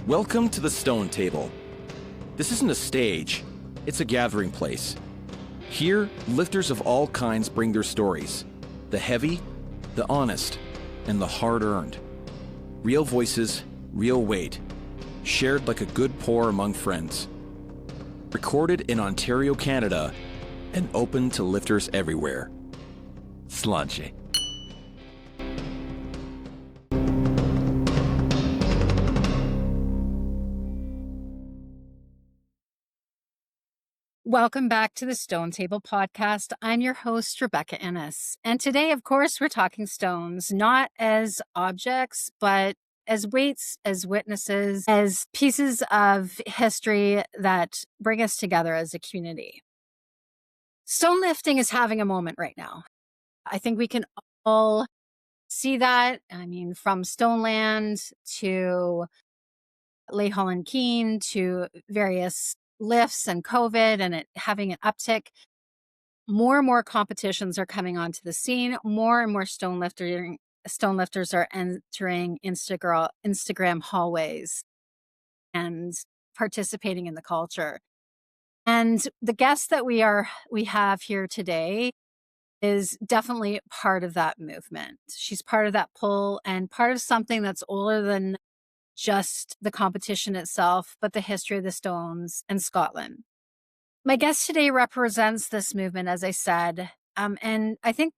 Welcome to the Stone Table. This isn't a stage, it's a gathering place. Here, lifters of all kinds bring their stories. The heavy, the honest, and the hard-earned. Real voices, real weight. Shared like a good pour among friends. Recorded in Ontario, Canada, and open to lifters everywhere. Sláinte. Welcome back to the Stone Table podcast. I'm your host, Rebecca Ennis. And today, of course, we're talking stones, not as objects, but as weights, as witnesses, as pieces of history that bring us together as a community. Stone lifting is having a moment right now. I think we can all see that. I mean, from Stoneland to Lay Holland Keene to various lifts and COVID and it having an uptick, more and more competitions are coming onto the scene. More and more stone lifters are entering Instagram hallways and participating in the culture. And the guest that we have here today is definitely part of that movement. She's part of that pull and part of something that's older than just the competition itself, but the history of the stones in Scotland. My guest today represents this movement, as I said, and I think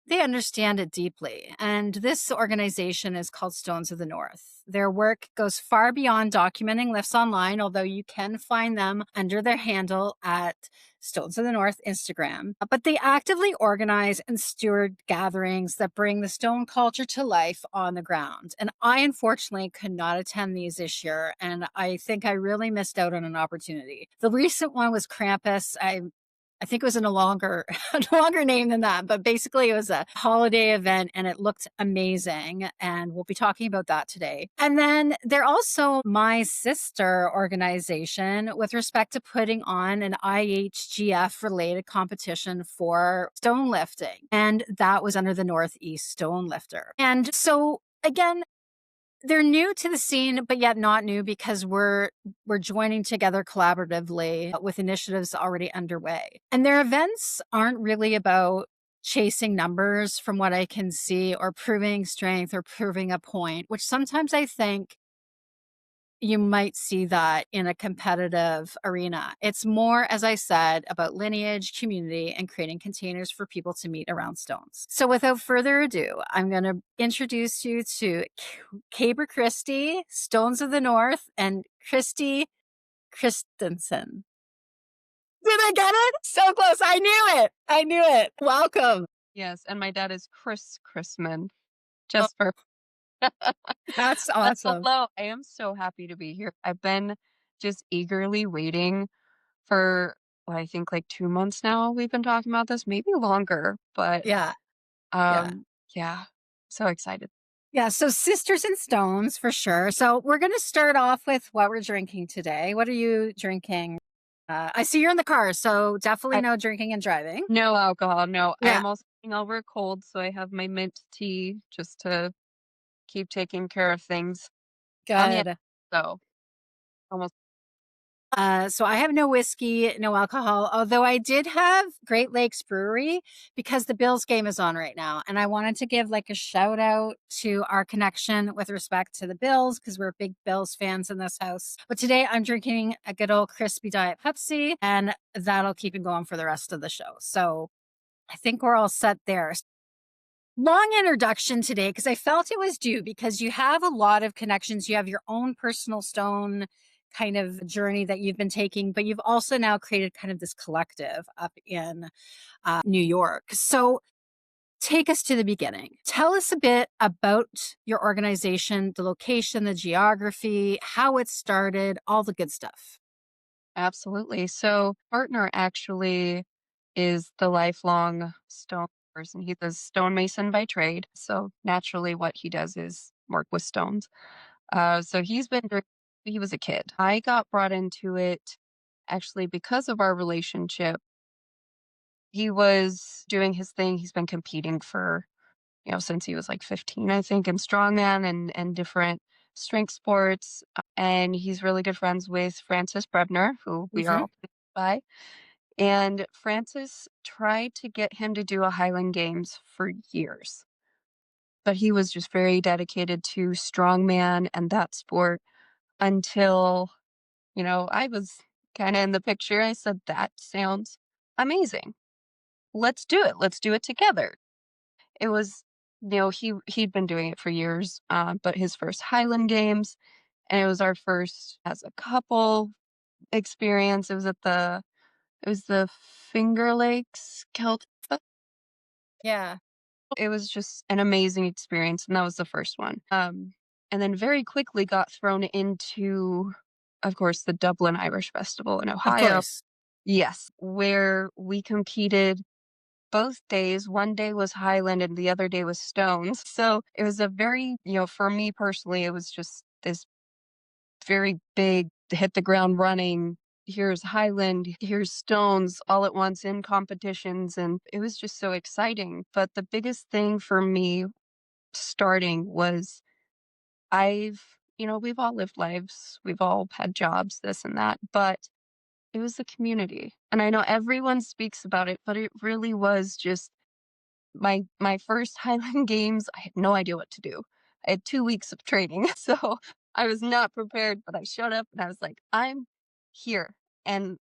they understand it deeply. And this organization is called Stones of the North. Their work goes far beyond documenting lifts online, although you can find them under their handle at Stones of the North Instagram. But they actively organize and steward gatherings that bring the stone culture to life on the ground. And I unfortunately could not attend these this year, and I think I really missed out on an opportunity. The recent one was Krampus. I think it was in a longer name than that, but basically it was a holiday event and it looked amazing. And we'll be talking about that today. And then they're also my sister organization with respect to putting on an IHGF related competition for stone lifting. And that was under the Northeast Stone Lifter. And so again, they're new to the scene, but yet not new because we're joining together collaboratively with initiatives already underway. And their events aren't really about chasing numbers from what I can see or proving strength or proving a point, which sometimes I think you might see that in a competitive arena. It's more, as I said, about lineage, community, and creating containers for people to meet around stones. So without further ado, I'm going to introduce you to Caber Christy, Stones of the North, and Christy Christensen. Did I get it? So close. I knew it. Welcome. Yes, and my dad is Chris Chrisman, just for That's awesome. hello. I am so happy to be here. I've been just eagerly waiting for I think like 2 months now. We've been talking about this, maybe longer, but Yeah. yeah, so excited. Yeah, so Sisters and Stones for sure. So we're going to start off with what we're drinking today. What are you drinking? I see you're in the car, so definitely no drinking and driving. No alcohol, no. I Yeah. am also getting over a cold, so I have my mint tea just to keep taking care of things. Good. So almost. So I have no whiskey, no alcohol, although I did have Great Lakes Brewery because the Bills game is on right now. And I wanted to give like a shout out to our connection with respect to the Bills because we're big Bills fans in this house. But today I'm drinking a good old crispy Diet Pepsi and that'll keep it going for the rest of the show. So I think we're all set there. Long introduction today because I felt it was due because you have a lot of connections. You have your own personal stone kind of journey that you've been taking, but you've also now created kind of this collective up in New York. So take us to the beginning. Tell us a bit about your organization, the location, the geography, how it started, all the good stuff. Absolutely. So partner actually is the lifelong stone person. He's a stonemason by trade. So naturally what he does is work with stones. So he was a kid. I got brought into it actually because of our relationship. He was doing his thing. He's been competing for, since he was like 15, I think, in strongman and different strength sports, and he's really good friends with Francis Brebner, who we are Hmm. all connected by. And Francis tried to get him to do a Highland Games for years, but he was just very dedicated to strongman and that sport until, I was kind of in the picture. I said, that sounds amazing. Let's do it. Let's do it together. It was, he'd been doing it for years, but his first Highland Games, and it was our first as a couple experience. It was the Finger Lakes Celt. Yeah. It was just an amazing experience, and that was the first one. And then very quickly got thrown into, of course, the Dublin Irish Festival in Of Ohio. course. Yes, where we competed both days. One day was Highland and the other day was Stones. So it was a very, for me personally, it was just this very big hit the ground running. Here's Highland, here's Stones all at once in competitions. And it was just so exciting. But the biggest thing for me starting was we've all lived lives, we've all had jobs, this and that, but it was the community. And I know everyone speaks about it, but it really was just my first Highland Games. I had no idea what to do. I had 2 weeks of training, so I was not prepared, but I showed up and I was like, "I'm here." And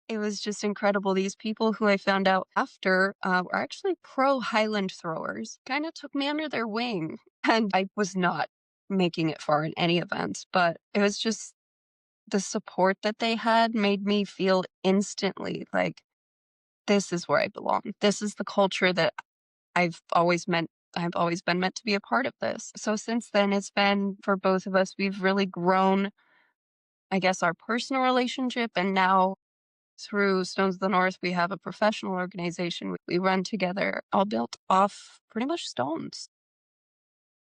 it was just incredible. These people who I found out after, were actually pro Highland throwers, kinda took me under their wing, and I was not making it far in any events, but it was just the support that they had made me feel instantly like, "This is where I belong. This is the culture that I've always been meant to be a part of this." So since then, it's been for both of us, we've really grown, I guess, our personal relationship. And now through Stones of the North, we have a professional organization we run together, all built off pretty much stones.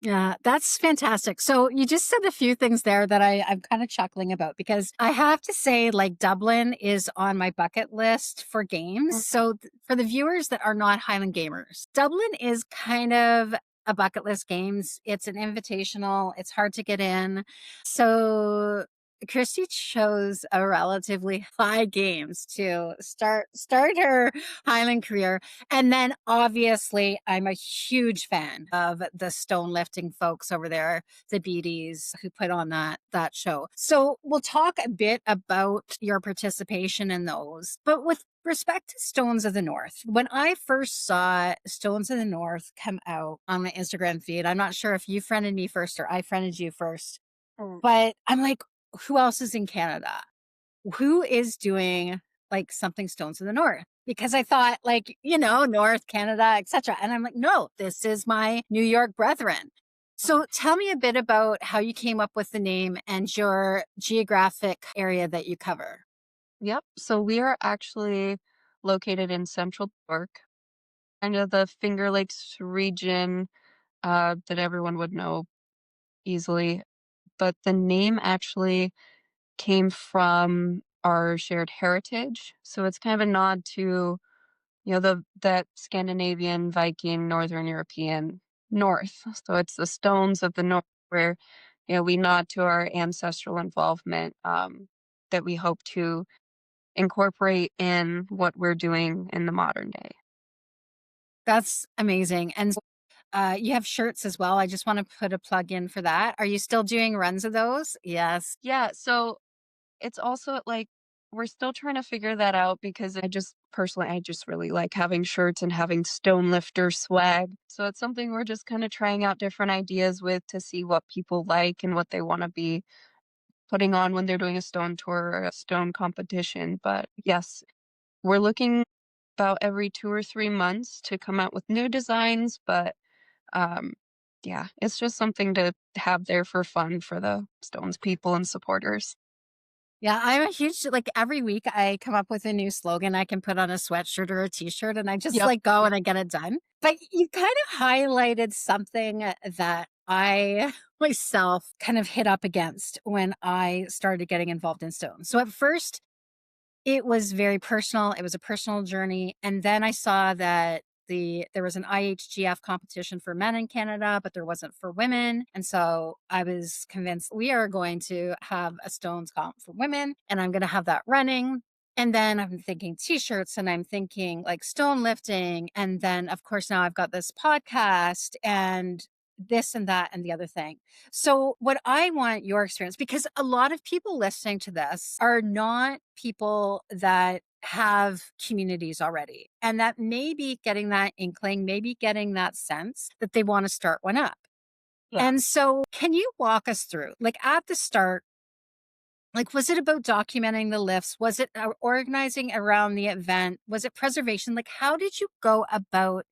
Yeah, that's fantastic. So you just said a few things there that I'm kind of chuckling about because I have to say, like, Dublin is on my bucket list for games. Mm. So for the viewers that are not Highland gamers, Dublin is kind of a bucket list games. It's an invitational. It's hard to get in. So Christy chose a relatively high games to start her Highland career. And then obviously, I'm a huge fan of the stone lifting folks over there, the Beaties who put on that show. So we'll talk a bit about your participation in those. But with respect to Stones of the North, when I first saw Stones of the North come out on my Instagram feed, I'm not sure if you friended me first or I friended you first, Mm. but I'm like, who else is in Canada? Who is doing like something Stones of the North? Because I thought like, North Canada, etc. And I'm like, no, this is my New York brethren. So tell me a bit about how you came up with the name and your geographic area that you cover. Yep. So we are actually located in Central New York, kind of the Finger Lakes region, that everyone would know easily. But the name actually came from our shared heritage. So it's kind of a nod to, that Scandinavian, Viking, Northern European North. So it's the stones of the North where, we nod to our ancestral involvement, that we hope to incorporate in what we're doing in the modern day. That's amazing. And you have shirts as well. I just want to put a plug in for that. Are you still doing runs of those? Yes. Yeah. So it's also like we're still trying to figure that out because I just really like having shirts and having stone lifter swag. So it's something we're just kind of trying out different ideas with to see what people like and what they want to be putting on when they're doing a stone tour or a stone competition. But yes, we're looking about every 2 or 3 months to come out with new designs. But um, yeah, it's just something to have there for fun for the Stones people and supporters. Yeah, I'm a huge like every week I come up with a new slogan I can put on a sweatshirt or a t-shirt and I just Yep. like go and I get it done. But you kind of highlighted something that I myself kind of hit up against when I started getting involved in stone. So at first it was very personal. It was a personal journey and then I saw that there was an IHGF competition for men in Canada, but there wasn't for women. And so I was convinced we are going to have a stones comp for women, and I'm going to have that running. And then I'm thinking t-shirts, and I'm thinking like stone lifting. And then of course now I've got this podcast and this and that and the other thing. So what I want your experience, because a lot of people listening to this are not people that have communities already, and that may be getting that inkling, maybe getting that sense that they want to start one up. Yeah. And so can you walk us through, like at the start, like, was it about documenting the lifts? Was it organizing around the event? Was it preservation? Like, how did you go about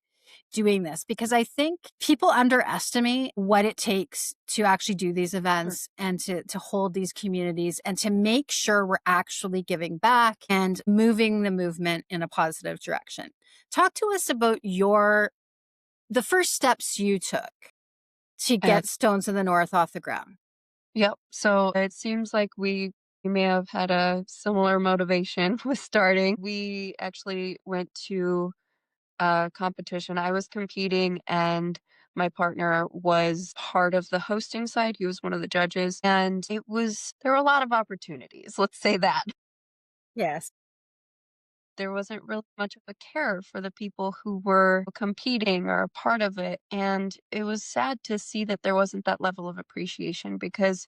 doing this? Because I think people underestimate what it takes to actually do these Sure. events and to hold these communities and to make sure we're actually giving back and moving the movement in a positive direction. Talk to us about the first steps you took to Uh, get Stones in the North off the ground. yep. So it seems like we may have had a similar motivation with starting. We actually went to a competition. I was competing and my partner was part of the hosting side. He was one of the judges, and there were a lot of opportunities. Let's say that. Yes. There wasn't really much of a care for the people who were competing or a part of it. And it was sad to see that there wasn't that level of appreciation because,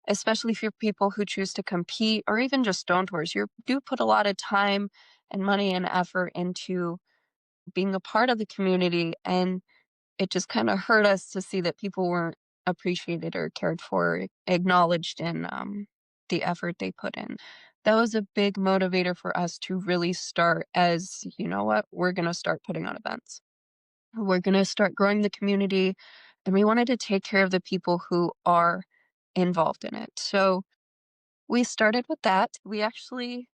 especially for people who choose to compete or even just stone tours, you do put a lot of time and money and effort into being a part of the community. And it just kind of hurt us to see that people weren't appreciated or cared for, acknowledged in the effort they put in. That was a big motivator for us to really start as, you know what, we're going to start putting on events. We're going to start growing the community. And we wanted to take care of the people who are involved in it. So we started with that. We actually,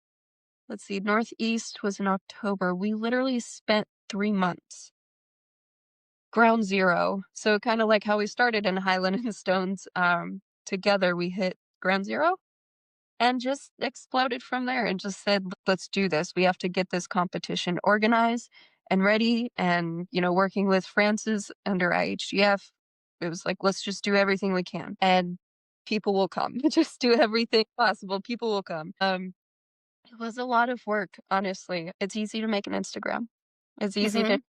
let's see, Northeast was in October. We literally spent 3 months ground zero. So kind of like how we started in Highland and Stones together, we hit ground zero and just exploded from there and just said, Let's do this. We have to get this competition organized and ready." And, working with Francis under IHGF, it was like, let's just do everything we can and people will come. Just do everything possible. People will come. It was a lot of work, honestly. It's easy to make an Instagram. It's easy to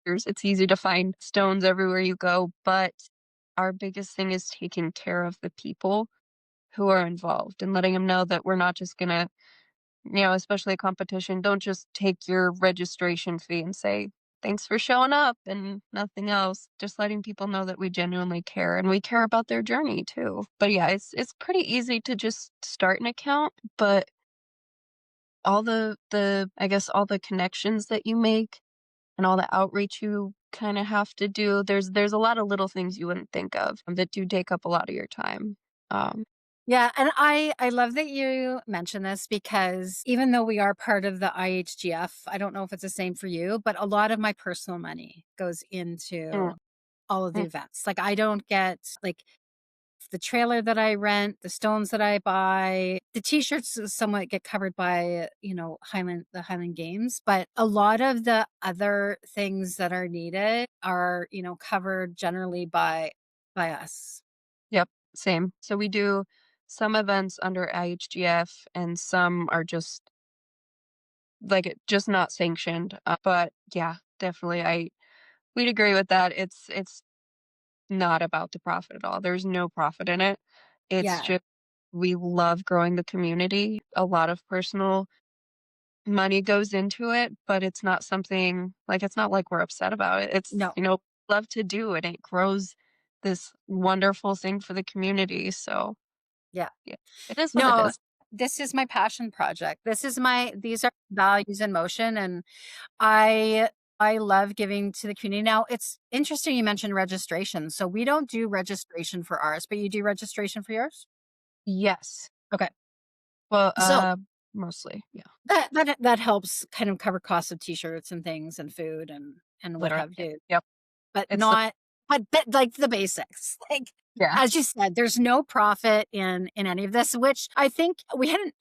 Hmm. it's easy to find stones everywhere you go, but our biggest thing is taking care of the people who are involved and letting them know that we're not just gonna, especially a competition, don't just take your registration fee and say, "Thanks for showing up," and nothing else. Just letting people know that we genuinely care and we care about their journey too. But yeah, it's pretty easy to just start an account, but all the I guess all the connections that you make and all the outreach you kind of have to do, there's a lot of little things you wouldn't think of that do take up a lot of your time. Um, Yeah, and I love that you mentioned this because even though we are part of the IHGF, I don't know if it's the same for you, but a lot of my personal money goes mm, into all of the mm, events. Like I don't get like the trailer that I rent, the stones that I buy, the t-shirts somewhat get covered by, the Highland Games, but a lot of the other things that are needed are, covered generally by us. yep, same. So we do some events under IHGF and some are just just not sanctioned. But yeah, definitely, we'd agree with that. It's not about the profit at all. There's no profit in it. It's Yeah. just we love growing the community. A lot of personal money goes into it, but it's not something it's not like we're upset about it. It's, No. love to do it. It grows this wonderful thing for the community. So Yeah. yeah, it is what it No, is. this is my passion project. These are values in motion, and I I love giving to the community. Now, it's interesting you mentioned registration. So we don't do registration for ours, but you do registration for yours? Yes. Okay. Well, So mostly, yeah. that helps kind of cover costs of t-shirts and things and food and what Literally. have you. Yep. But It's the not but like the basics. Like yeah. as you said, there's no profit in any of this, which I think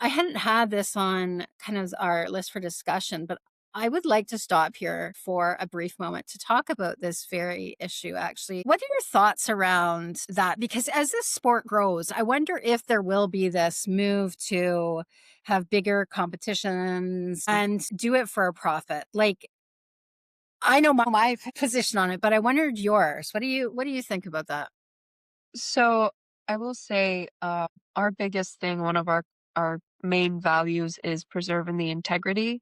I hadn't had this on kind of our list for discussion, but I would like to stop here for a brief moment to talk about this very issue, actually. What are your thoughts around that? Because as this sport grows, I wonder if there will be this move to have bigger competitions and do it for a profit. Like, I know my position on it, but I wondered yours. What do you think about that? So I will say, our biggest thing, one of our main values is preserving the integrity.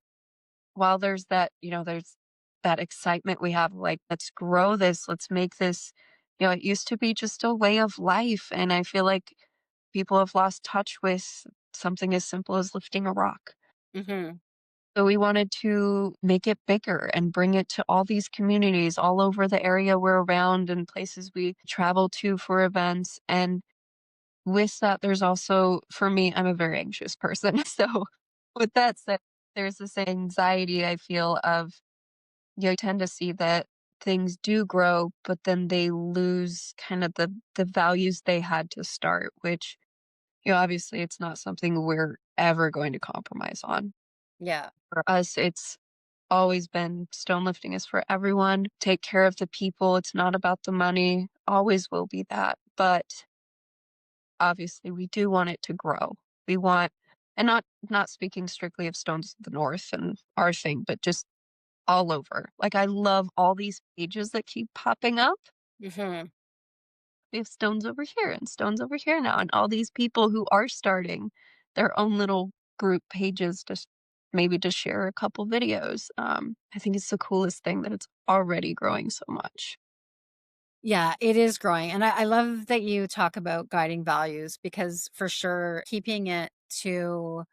While there's that, there's that excitement we have, like, let's grow this, let's make this, it used to be just a way of life. And I feel like people have lost touch with something as simple as lifting a rock. Hmm. So we wanted to make it bigger and bring it to all these communities all over the area we're around and places we travel to for events. And with that, there's also, for me, I'm a very anxious person. So with that said, there's this anxiety I feel of, you tend to see that things do grow, but then they lose kind of the values they had to start, which, obviously it's not something we're ever going to compromise on. Yeah. For us, it's always been stone lifting is for everyone. Take care of the people. It's not about the money. Always will be that. But obviously we do want it to grow. We want, and not speaking strictly of Stones of the North and our thing, but just all over. Like, I love all these pages that keep popping up. Hmm. We have Stones over here and Stones over here now, and all these people who are starting their own little group pages to maybe to share a couple videos. I think it's the coolest thing that it's already growing so much. Yeah, it is growing. And I love that you talk about guiding values because for sure, keeping it to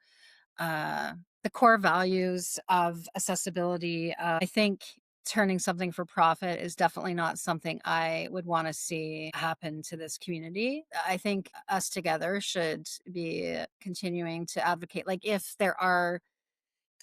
uh, the core values of accessibility, I think turning something for profit is definitely not something I would want to see happen to this community. I think us together should be continuing to advocate. Like, if there are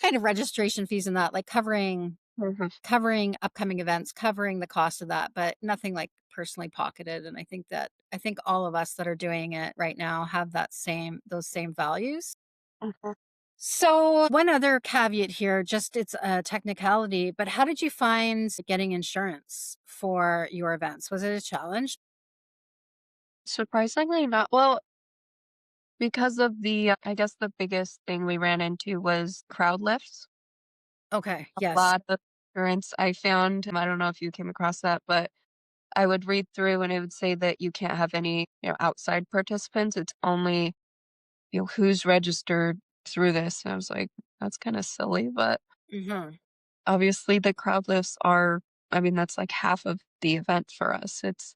kind of registration fees and that, like Mhm. covering upcoming events, covering the cost of that, but nothing like personally pocketed. And I think all of us that are doing it right now have those same values. Mhm. So one other caveat here, just it's a technicality, but how did you find getting insurance for your events? Was it a challenge? Surprisingly not well, because of I guess the biggest thing we ran into was crowd lifts. Okay. A Yes. lot of insurance I found, I don't know if you came across that, but I would read through and it would say that you can't have any, outside participants. It's only, who's registered through this. And I was like, that's kind of silly, but Hmm. obviously the crowd lifts are, I mean, that's like half of the event for us. It's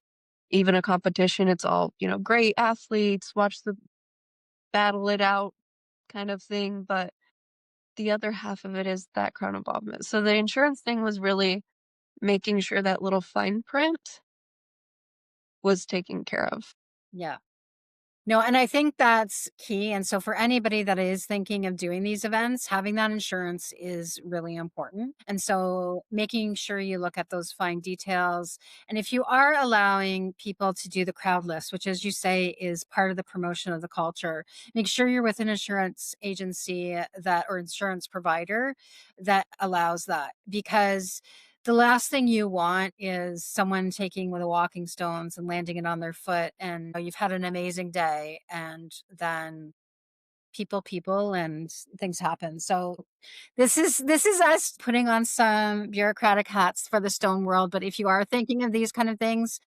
even a competition. It's all, great athletes, watch the battle it out kind of thing. But the other half of it is that crowd involvement. So the insurance thing was really making sure that little fine print was taken care of. Yeah. No, and I think that's key. And so for anybody that is thinking of doing these events, having that insurance is really important. And so making sure you look at those fine details. And if you are allowing people to do the crowd list, which as you say is part of the promotion of the culture, make sure you're with an insurance agency that or insurance provider that allows that, because the last thing you want is someone taking with a walking stones and landing it on their foot and you've had an amazing day and then people and things happen. So this is us putting on some bureaucratic hats for the stone world, but if you are thinking of these kind of things,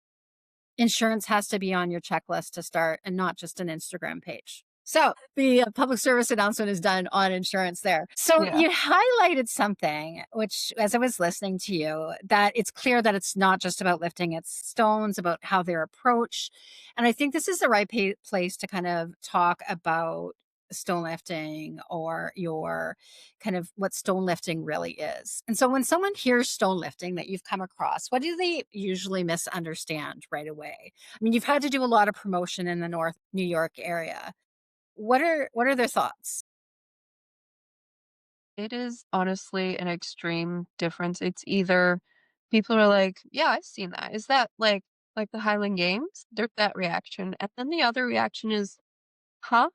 insurance has to be on your checklist to start and not just an Instagram page. So the public service announcement is done on insurance there. So Yeah. you highlighted something, which, as I was listening to you, that it's clear that it's not just about lifting its stones, about how they're approached. And I think this is the right place to kind of talk about stone lifting or your kind of what stone lifting really is. And so when someone hears stone lifting that you've come across, what do they usually misunderstand right away? I mean, you've had to do a lot of promotion in the North New York area. What are their thoughts? It is honestly an extreme difference. It's either people are like, "Yeah, I've seen that. Is that like the Highland Games?" There's that reaction. And then the other reaction is, "Huh?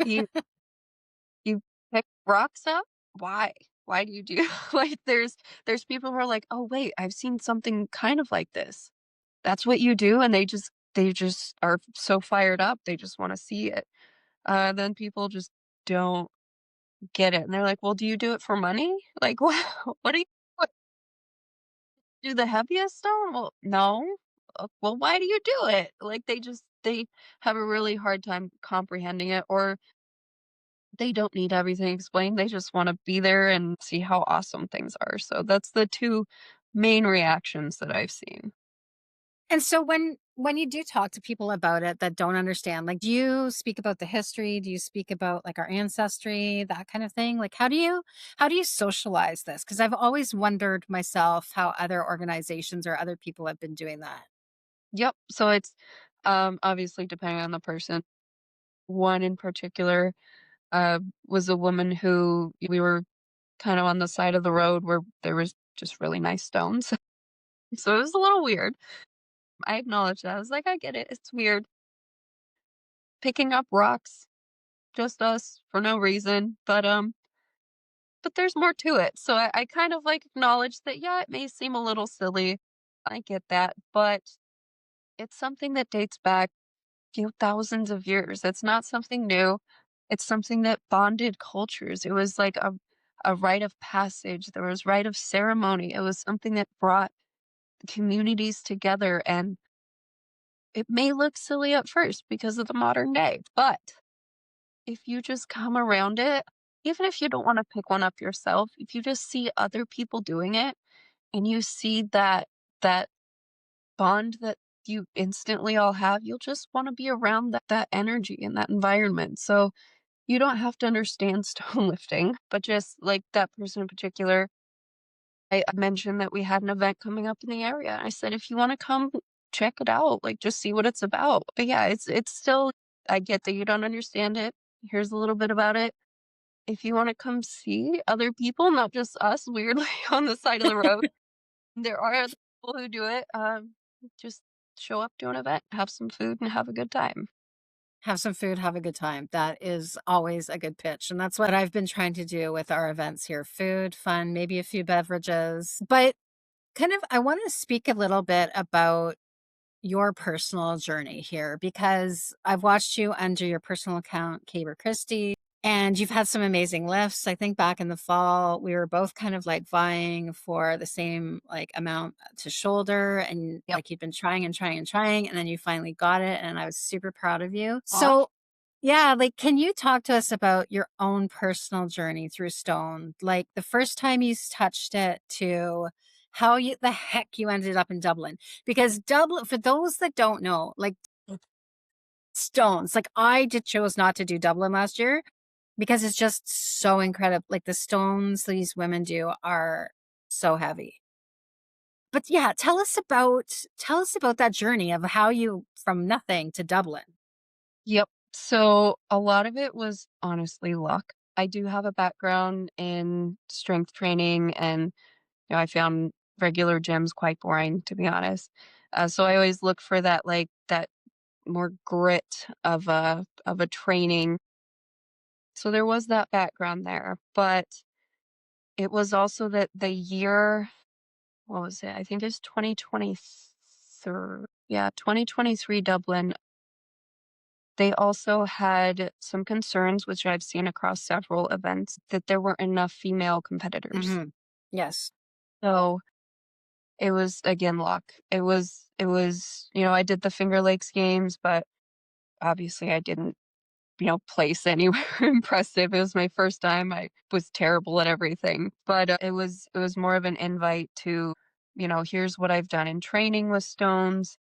You you pick rocks up? Why?" Why do you do like there's people who are like, "Oh wait, I've seen something kind of like this." That's what you do, and they just are so fired up. They just want to see it. Then people just don't get it, and they're like, "Well, do you do it for money? Like, what do you what, do the heaviest stone? Well, no. Well, why do you do it?" Like they have a really hard time comprehending it, or they don't need everything explained. They just want to be there and see how awesome things are. So that's the two main reactions that I've seen. And so when you do talk to people about it that don't understand, like, do you speak about the history? Do you speak about like our ancestry, that kind of thing? Like, how do you socialize this? Because I've always wondered myself how other organizations or other people have been doing that. Yep. So it's obviously depending on the person. One in particular was a woman who we were kind of on the side of the road where there was just really nice stones. So it was a little weird. I acknowledge that. I was like, I get it. It's weird. Picking up rocks, just us for no reason. But there's more to it. So I kind of like acknowledge that, yeah, it may seem a little silly. I get that. But it's something that dates back few thousands of years. It's not something new. It's something that bonded cultures. It was like a rite of passage. There was rite of ceremony. It was something that brought communities together. And it may look silly at first because of the modern day, but if you just come around it, even if you don't want to pick one up yourself, if you just see other people doing it and you see that bond that you instantly all have, you'll just want to be around that energy and that environment. So you don't have to understand stone lifting, but just like that person in particular, I mentioned that we had an event coming up in the area. I said, if you want to come check it out, like just see what it's about. But yeah, it's still I get that you don't understand it. Here's a little bit about it. If you want to come see other people, not just us weirdly on the side of the road, there are other people who do it. Just show up to an event, have some food, and have a good time. Have some food, have a good time. That is always a good pitch. And that's what I've been trying to do with our events here: food, fun, maybe a few beverages. But kind of, I want to speak a little bit about your personal journey here because I've watched you under your personal account, Caber Christy, and you've had some amazing lifts. I think back in the fall, we were both kind of like vying for the same like amount to shoulder, and Yep. like you'd been trying and trying and trying, and then you finally got it. And I was super proud of you. Aw. So, yeah, like, can you talk to us about your own personal journey through stone? Like the first time you touched it to how you the heck you ended up in Dublin. Because Dublin, for those that don't know, like stones, like I did chose not to do Dublin last year because it's just so incredible. Like the stones these women do are so heavy. But yeah, tell us about that journey of how you from nothing to Dublin. Yep. So a lot of it was honestly luck. I do have a background in strength training, and I found regular gyms quite boring, to be honest. So I always look for that more grit of a training. So there was that background there, but it was also that the year, what was it? I think it was 2023. Yeah, 2023 Dublin. They also had some concerns, which I've seen across several events, that there weren't enough female competitors. Hmm. Yes. So it was again luck. It was, I did the Finger Lakes games, but obviously I didn't, place anywhere impressive. It was my first time. I was terrible at everything. But it was more of an invite to, here's what I've done in training with stones.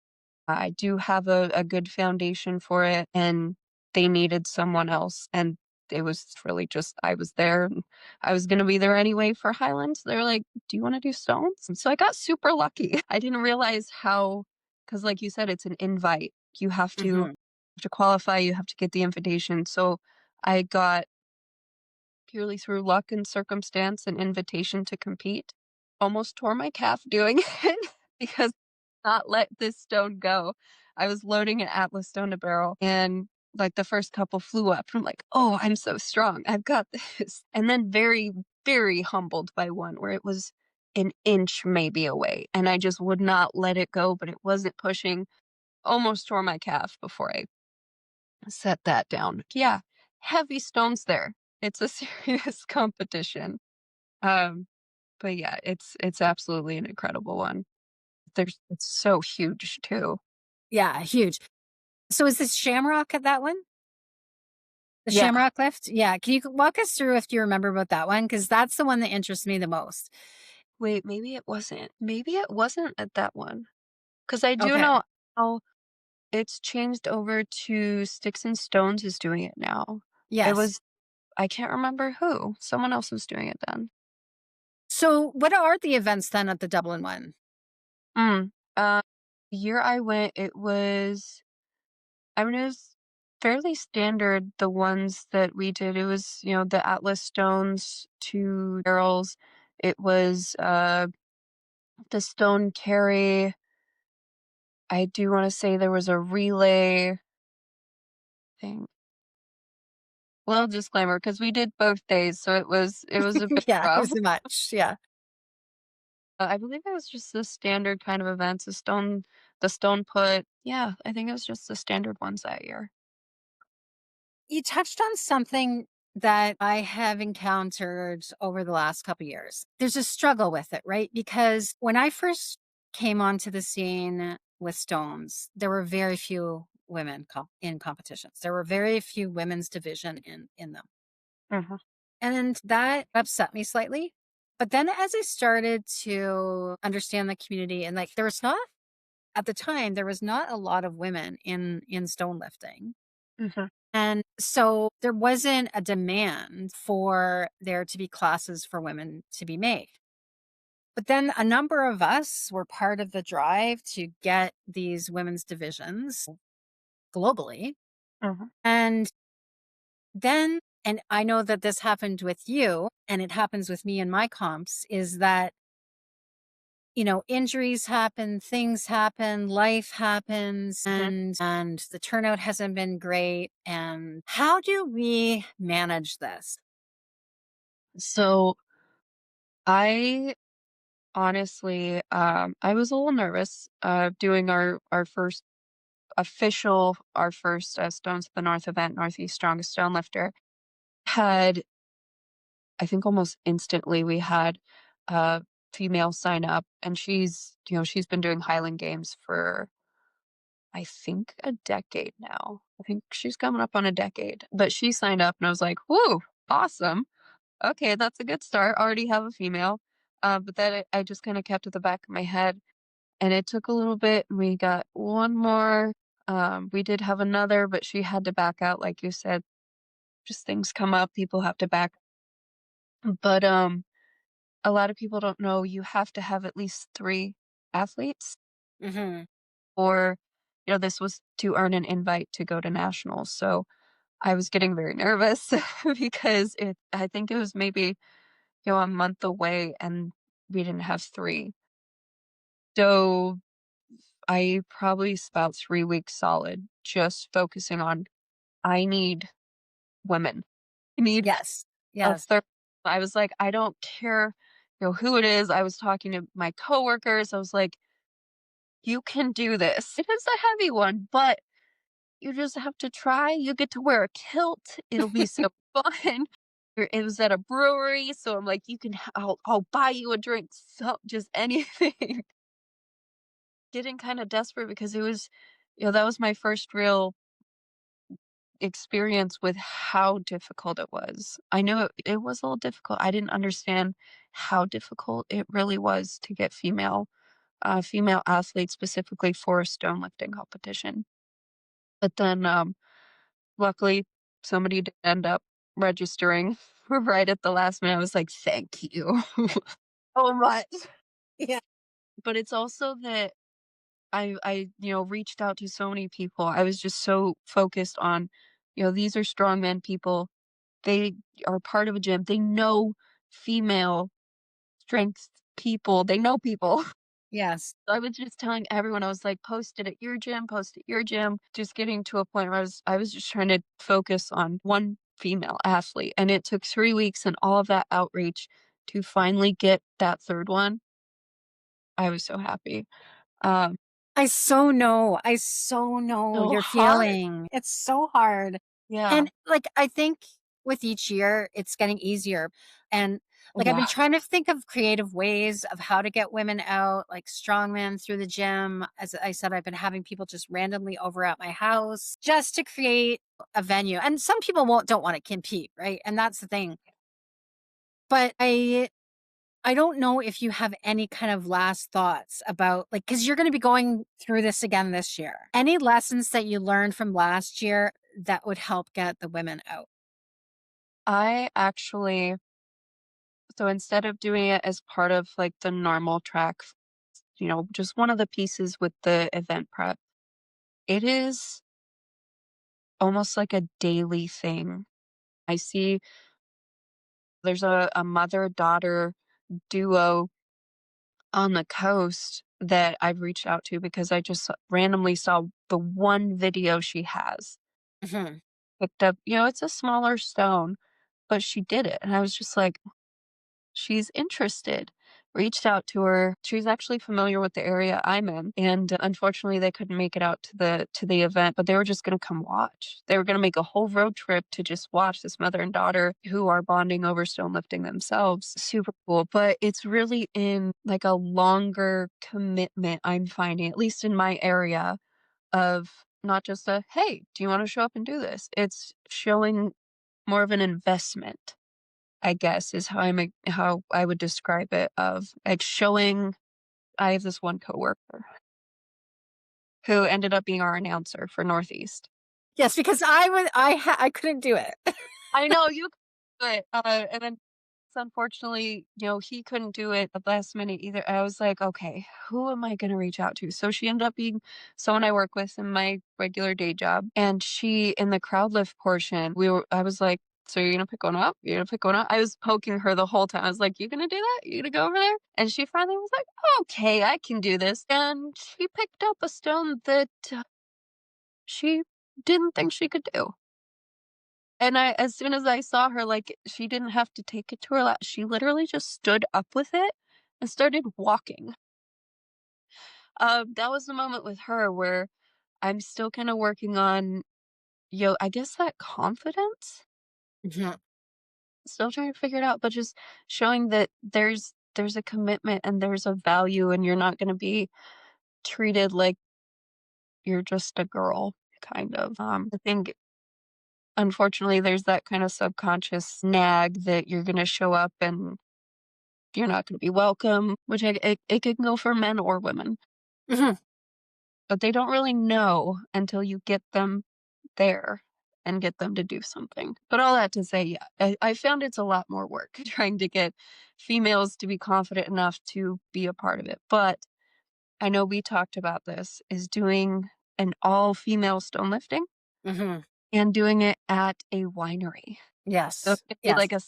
I do have a good foundation for it, and they needed someone else. And it was really just, I was there. And I was going to be there anyway for Highlands. They're like, do you want to do stones? And so I got super lucky. I didn't realize how, because like you said, it's an invite. You Hmm. have to qualify, you have to get the invitation. So I got purely through luck and circumstance an invitation to compete. Almost tore my calf doing it because not let this stone go. I was loading an Atlas stone to barrel, and like the first couple flew up. I'm like, oh, I'm so strong. I've got this. And then very very humbled by one where it was an inch maybe away, and I just would not let it go, but it wasn't pushing. Almost tore my calf before I set that down. Yeah, heavy stones there. It's a serious competition. Um, but yeah, it's absolutely an incredible one. It's so huge too. Yeah, huge. So is this Shamrock at that one? The Yeah. Shamrock lift? Yeah. Can you walk us through if you remember about that one? Because that's the one that interests me the most. Wait, maybe it wasn't. Maybe it wasn't at that one. Because I do Okay. know how it's changed over to Sticks and Stones is doing it now. It Yes. was I can't remember who. Someone else was doing it then. So what are the events then at the Dublin one? Mm. The year I went, I mean, it was fairly standard, the ones that we did. It was, the Atlas Stones, 2 barrels. It was, the stone carry. I do wanna say there was a relay thing. Well, disclaimer, because we did both days, so it was a bit Yeah, it rough. was much. Yeah. I believe it was just the standard kind of events, the stone put. Yeah, I think it was just the standard ones that year. You touched on something that I have encountered over the last couple years. There's a struggle with it, right? Because when I first came onto the scene with Stones, there were very few women in competitions. There were very few women's division in them. Mhm, And that upset me slightly. But then as I started to understand the community and like there was not at the time there was not a lot of women in stone lifting. mhm, And so there wasn't a demand for there to be classes for women to be made. But then a number of us were part of the drive to get these women's divisions globally. mhm. And then, and I know that this happened with you and it happens with me in my comps, is that, injuries happen, things happen, life happens, Mhm. and the turnout hasn't been great. And how do we manage this? So, I honestly, I was a little nervous, doing our first Stones of the North event, Northeast Strongest Stone Lifter. Had I think almost instantly we had a female sign up, and she's been doing Highland Games for I think a decade now. I think she's coming up on a decade. But she signed up and I was like, "Whoo, awesome. Okay, that's a good start. Already have a female." But then I just kind of kept at the back of my head, and it took a little bit. We got one more. We did have another, but she had to back out, like you said. Just things come up, people have to back. But a lot of people don't know you have to have at least 3 athletes, Hmm. or this was to earn an invite to go to nationals. So I was getting very nervous because I think it was maybe, a month away and we didn't have 3. So I probably spent 3 weeks solid just focusing on, I need women. I need Yes. a Yes. third. I was like, I don't care, who it is. I was talking to my coworkers. I was like, you can do this. It is a heavy one, but you just have to try. You get to wear a kilt. It'll be so fun. It was at a brewery, so I'm like, I'll buy you a drink, so just anything. Getting kind of desperate because it was, that was my first real experience with how difficult it was. I knew it was a little difficult. I didn't understand how difficult it really was to get female athletes specifically for a stone lifting competition. But then, luckily, somebody did end up registering right at the last minute. I was like, "Thank you so much." Yeah. But it's also that I reached out to so many people. I was just so focused on, these are strongman people. They are part of a gym. They know female strength people. They know people. Yes. I was just telling everyone, I was like, "Post it at your gym, post at your gym." Just getting to a point where I was just trying to focus on one female athlete. And it took 3 weeks and all of that outreach to finally get that third one. I was so happy. Um, I so know so you're hard. feeling. It's so hard. Yeah. And like, I think with each year, it's getting easier. And like, I've been Yeah. trying to think of creative ways of how to get women out, like strongman through the gym. As I said, I've been having people just randomly over at my house just to create a venue. And some people don't want to compete, right? And that's the thing. But I don't know if you have any kind of last thoughts about like, because you're going to be going through this again this year. Any lessons that you learned from last year that would help get the women out? I actually, so instead of doing it as part of like the normal track, just one of the pieces with the event prep, it is almost like a daily thing. I see there's a mother daughter duo on the coast that I've reached out to because I just randomly saw the one video she has Mhm. picked up. It's a smaller stone, but she did it. And I was just like, she's interested. Reached out to her. She's actually familiar with the area I'm in, and unfortunately, they couldn't make it out to the event. But they were just going to come watch. They were going to make a whole road trip to just watch this mother and daughter who are bonding over stone lifting themselves. Super cool. But it's really in like a longer commitment. I'm finding, at least in my area, of not just a hey, do you want to show up and do this? It's showing more of an investment, I guess, is how I would describe it, of like showing. I have this one coworker who ended up being our announcer for Northeast. Yes, because I couldn't do it. I know you could do it, and then unfortunately, he couldn't do it at the last minute either. I was like, okay, who am I going to reach out to? So she ended up being someone I work with in my regular day job, and she in the crowd lift portion, I was like, so you're gonna pick one up? You're gonna pick one up? I was poking her the whole time. I was like, you gonna do that? You gonna go over there? And she finally was like, okay, I can do this. And she picked up a stone that she didn't think she could do. And as soon as I saw her, like, she didn't have to take it to her lap. She literally just stood up with it and started walking. That was the moment with her where I'm still kind of working on, I guess that confidence. Mhm. Still trying to figure it out, but just showing that there's a commitment and there's a value, and you're not going to be treated like you're just a girl, kind of. I think unfortunately there's that kind of subconscious nag that you're going to show up and you're not gonna be welcome, which it can go for men or women, Mhm. but they don't really know until you get them there and get them to do something. But all that to say, yeah, I found it's a lot more work trying to get females to be confident enough to be a part of it. But I know we talked about this, is doing an all-female stone lifting Mhm. and doing it at a winery. So it Yes. could be Yes. like a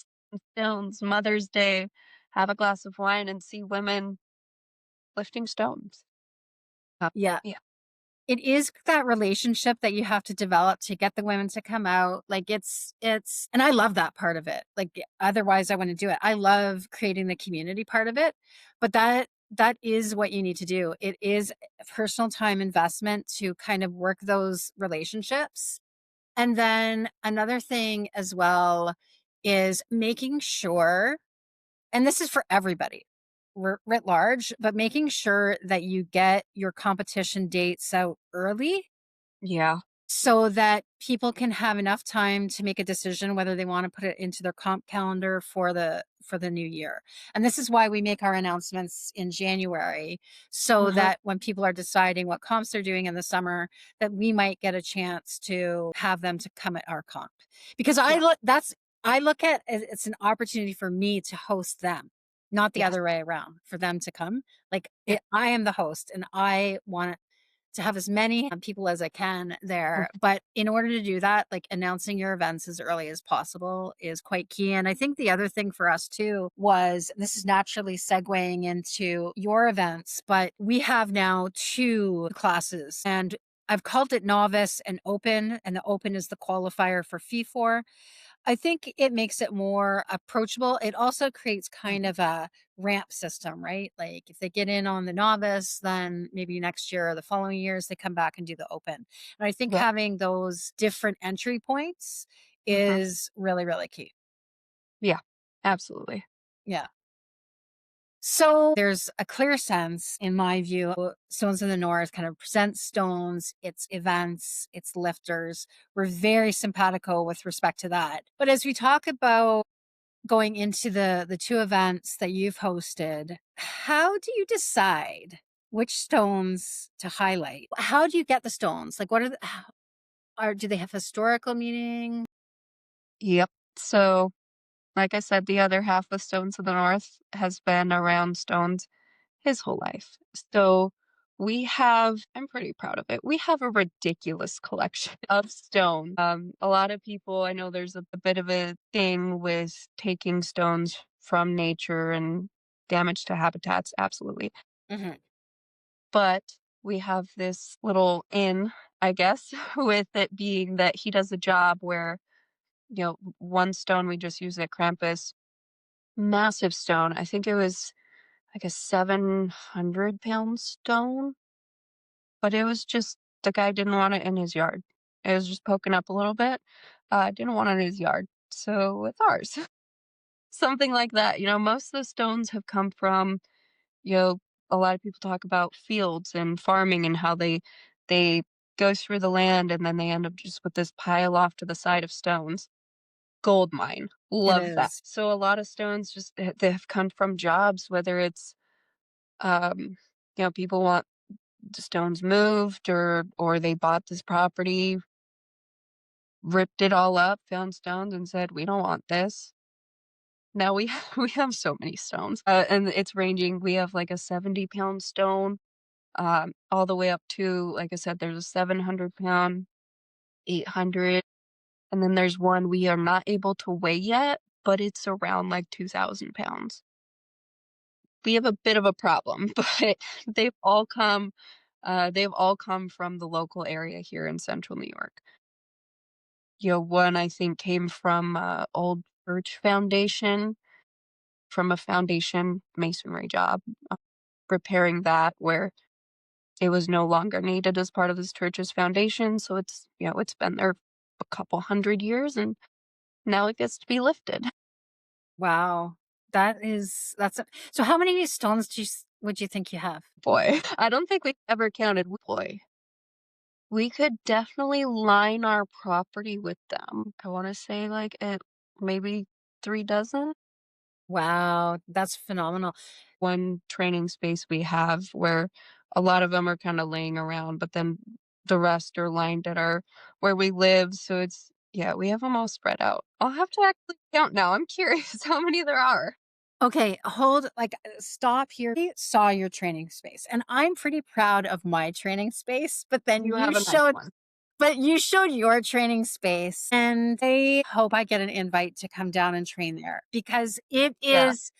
Stones Mother's Day, have a glass of wine and see women lifting stones. Yeah. Yeah. It is that relationship that you have to develop to get the women to come out. Like and I love that part of it. Like otherwise I wouldn't do it. I love creating the community part of it, but that is what you need to do. It is a personal time investment to kind of work those relationships. And then another thing as well is making sure, and this is for everybody writ large, but making sure that you get your competition dates out early Yeah. so that people can have enough time to make a decision whether they want to put it into their comp calendar for the new year. And this is why we make our announcements in January, so Uh-huh. that when people are deciding what comps they're doing in the summer, that we might get a chance to have them to come at our comp. Because Yeah. I look at it's an opportunity for me to host them, not the Yes. other way around, for them to come. Like Yeah. I am the host and I want to have as many people as I can there. Mhm. But in order to do that, like announcing your events as early as possible is quite key. And I think the other thing for us too was, this is naturally segueing into your events, but we have now 2 classes, and I've called it novice and open, and the open is the qualifier for FIFOR. I think it makes it more approachable. It also creates kind Mhm. of a ramp system, right? Like if they get in on the novice, then maybe next year or the following years they come back and do the open. And I think Yep. having those different entry points Hmm. is really, really key. Yeah, absolutely. Yeah. So there's a clear sense, in my view, Stones in the North kind of presents stones, its events, its lifters. We're very simpatico with respect to that. But as we talk about going into the two events that you've hosted, how do you decide which stones to highlight? How do you get the stones? Like, what are do they have historical meaning? Yep. So, like I said, the other half of Stones of the North has been around stones his whole life. So we have, I'm pretty proud of it. We have a ridiculous collection of stones. A lot of people, I know there's a bit of a thing with taking stones from nature and damage to habitats, absolutely. Hmm. But we have this little in, I guess, with it being that he does a job where, one stone we just used at Krampus, massive stone. I think it was like a 700-pound stone, but it was just the guy didn't want it in his yard. It was just poking up a little bit. Didn't want it in his yard, so it's ours. Something like that. Most of the stones have come from, you know, a lot of people talk about fields and farming and how they go through the land and then they end up just with this pile off to the side of stones. Gold mine. It Love that. is. So a lot of stones just they have come from jobs, whether it's um, people want the stones moved or they bought this property, ripped it all up, found stones and said, "We don't want this." Now we we have so many stones. And it's ranging. We have like a 70-pound stone, all the way up to, like I said, there's a 700-pound, 800, and then there's one we are not able to weigh yet, but it's around like 2,000 pounds. We have a bit of a problem, but they've all come they've all come from the local area here in central New York. One I think came from old church foundation, from a foundation masonry job, uh, repairing that where it was no longer needed as part of this church's foundation. So it's been there a couple hundred years and now it gets to be lifted. Wow. So how many stones would you think you have? Boy, I don't think we ever counted. Boy, we could definitely line our property with them. I want to say like at maybe 3 dozen. Wow, that's phenomenal. One training space we have where a lot of them are kind of laying around, but then the rest are lined at our where we live. So yeah, we have them all spread out. I'll have to actually count now. I'm curious how many there are. Okay, stop here. I saw your training space, and I'm pretty proud of my training space, You have a nice one. but you showed your training space, and I hope I get an invite to come down and train there because it Yeah. is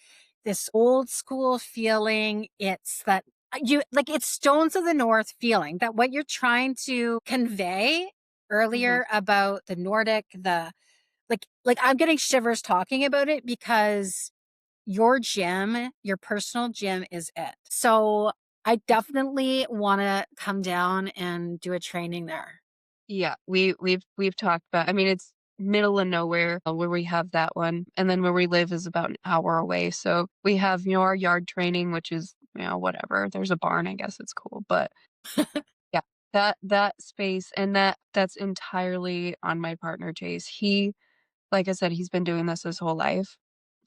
this old school feeling. It's that it's Stones of the North feeling that what you're trying to convey Hmm. earlier about the Nordic, like I'm getting shivers talking about it because your gym, your personal gym is it. So I definitely want to come down and do a training there. Yeah, we've talked about. I mean, it's middle of nowhere where we have that one, and then where we live is about an hour away. So we have our yard training, which is whatever. There's a barn, I guess it's cool, but yeah, that space and that's entirely on my partner Chase. He, like I said, he's been doing this his whole life,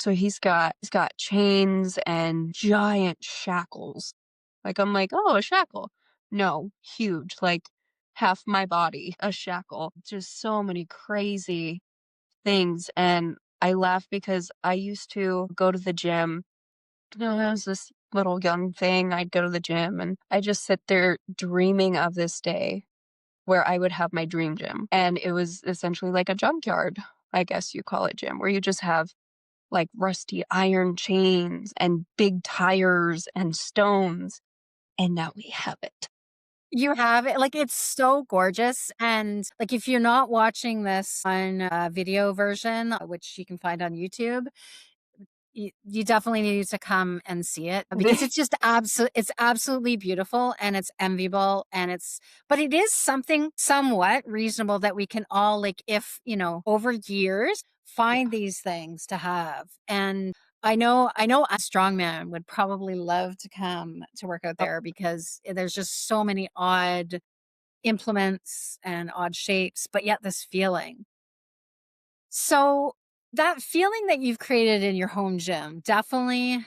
so he's got chains and giant shackles. Like I'm like, oh, a shackle. No, huge, like half my body, a shackle. Just so many crazy things. And I laugh because I used to go to the gym. I was this little young thing. I'd go to the gym and I just sit there dreaming of this day where I would have my dream gym. And it was essentially like a junkyard, I guess you call it gym, where you just have like rusty iron chains and big tires and stones. And now we have it. You have it, like, it's so gorgeous, and, like, if you're not watching this on a video version, which you can find on YouTube, you definitely need to come and see it because it's just it's absolutely beautiful and it's enviable and it's but it is something somewhat reasonable that we can all, like, if, over years, Yeah. find these things to have. And I know a strongman would probably love to come to work out Oh, there because there's just so many odd implements and odd shapes, but yet this feeling. So that feeling that you've created in your home gym definitely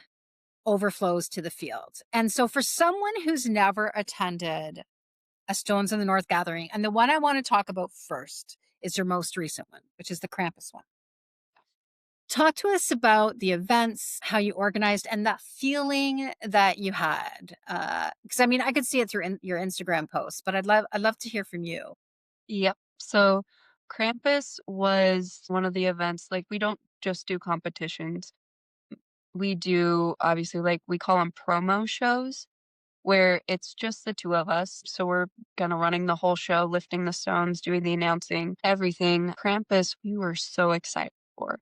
overflows to the field. And so for someone who's never attended a Stones in the North gathering, and the one I want to talk about first is your most recent one, which is the Krampus one. Talk to us about the events, how you organized, and that feeling that you had. Because I mean, I could see it through your Instagram posts, but I'd love to hear from you. yep. So Krampus was one of the events. Like, we don't just do competitions. We do, obviously, like, we call them promo shows where it's just the two of us. So we're kind of running the whole show, lifting the stones, doing the announcing, everything. Krampus, we were so excited for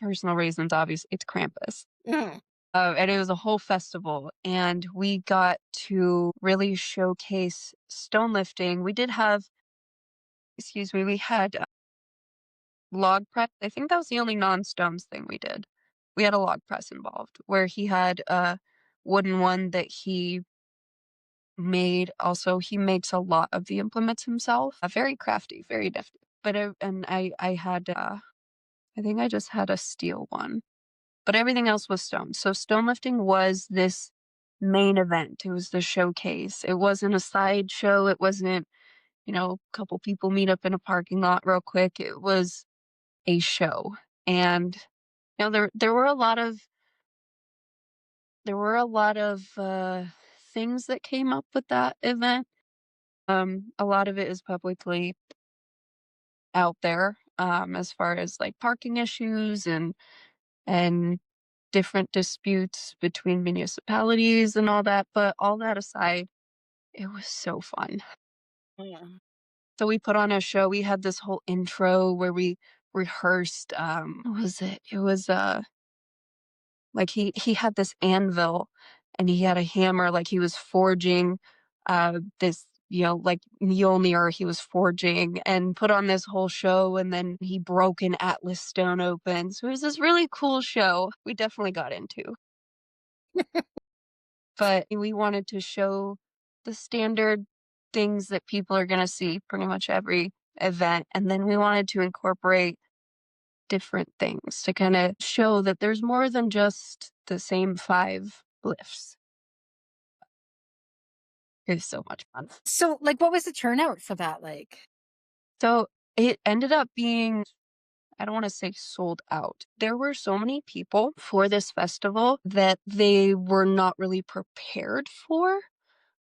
personal reasons. Obviously, it's Krampus. Mm. And it was a whole festival, and we got to really showcase stone lifting. We did have, excuse me, we had log press. I think that was the only non-stones thing we did. We had a log press involved where he had a wooden one that he made. Also, he makes a lot of the implements himself. Very crafty, very nifty. But and I had I think I just had a steel one, but everything else was stone. So stone lifting was this main event. It was the showcase. It wasn't a sideshow. It wasn't, a couple people meet up in a parking lot real quick. It was a show. And there were a lot of things that came up with that event. A lot of it is publicly out there, as far as like parking issues and different disputes between municipalities and all that. But all that aside, it was so fun. Yeah. So we put on a show. We had this whole intro where we rehearsed. What was it? It was like he had this anvil and he had a hammer, like he was forging this, like Mjolnir he was forging, and put on this whole show, and then he broke an Atlas stone open. So it was this really cool show we definitely got into. But we wanted to show the standard things that people are going to see pretty much every event, and then we wanted to incorporate different things to kind of show that there's more than just the same five lifts. It was so much fun. So, like, what was the turnout for that like? So it ended up being, I don't want to say sold out. There were so many people for this festival that they were not really prepared for.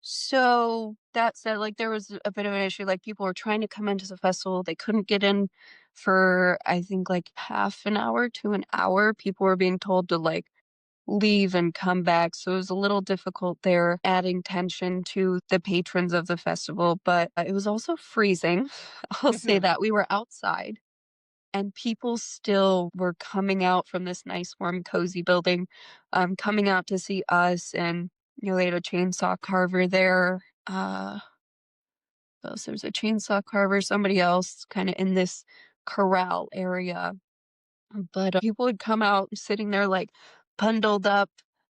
So that said, like, there was a bit of an issue. Like, people were trying to come into the festival. They couldn't get in for, I think, like half an hour to an hour. People were being told to like leave and come back. So it was a little difficult there, adding tension to the patrons of the festival. But it was also freezing. I'll say Mhm. that. We were outside and people still were coming out from this nice, warm, cozy building, coming out to see us. And, they had a chainsaw carver there. What else? There's a chainsaw carver, somebody else kind of in this corral area. But people would come out sitting there like bundled up,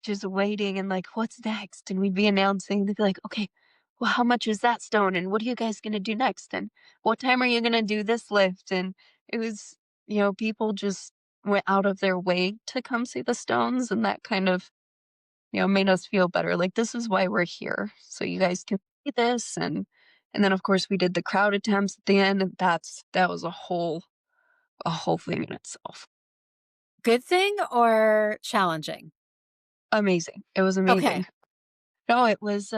just waiting and like, what's next? And we'd be announcing, they'd be like, okay, well, how much is that stone? And what are you guys going to do next? And what time are you going to do this lift? And it was, people just went out of their way to come see the stones. And that kind of, made us feel better. Like, this is why we're here. So you guys can see this. And then of course we did the crowd attempts at the end. And that was a whole thing in itself. Good thing or challenging? Amazing. It was Okay. amazing. No, it was,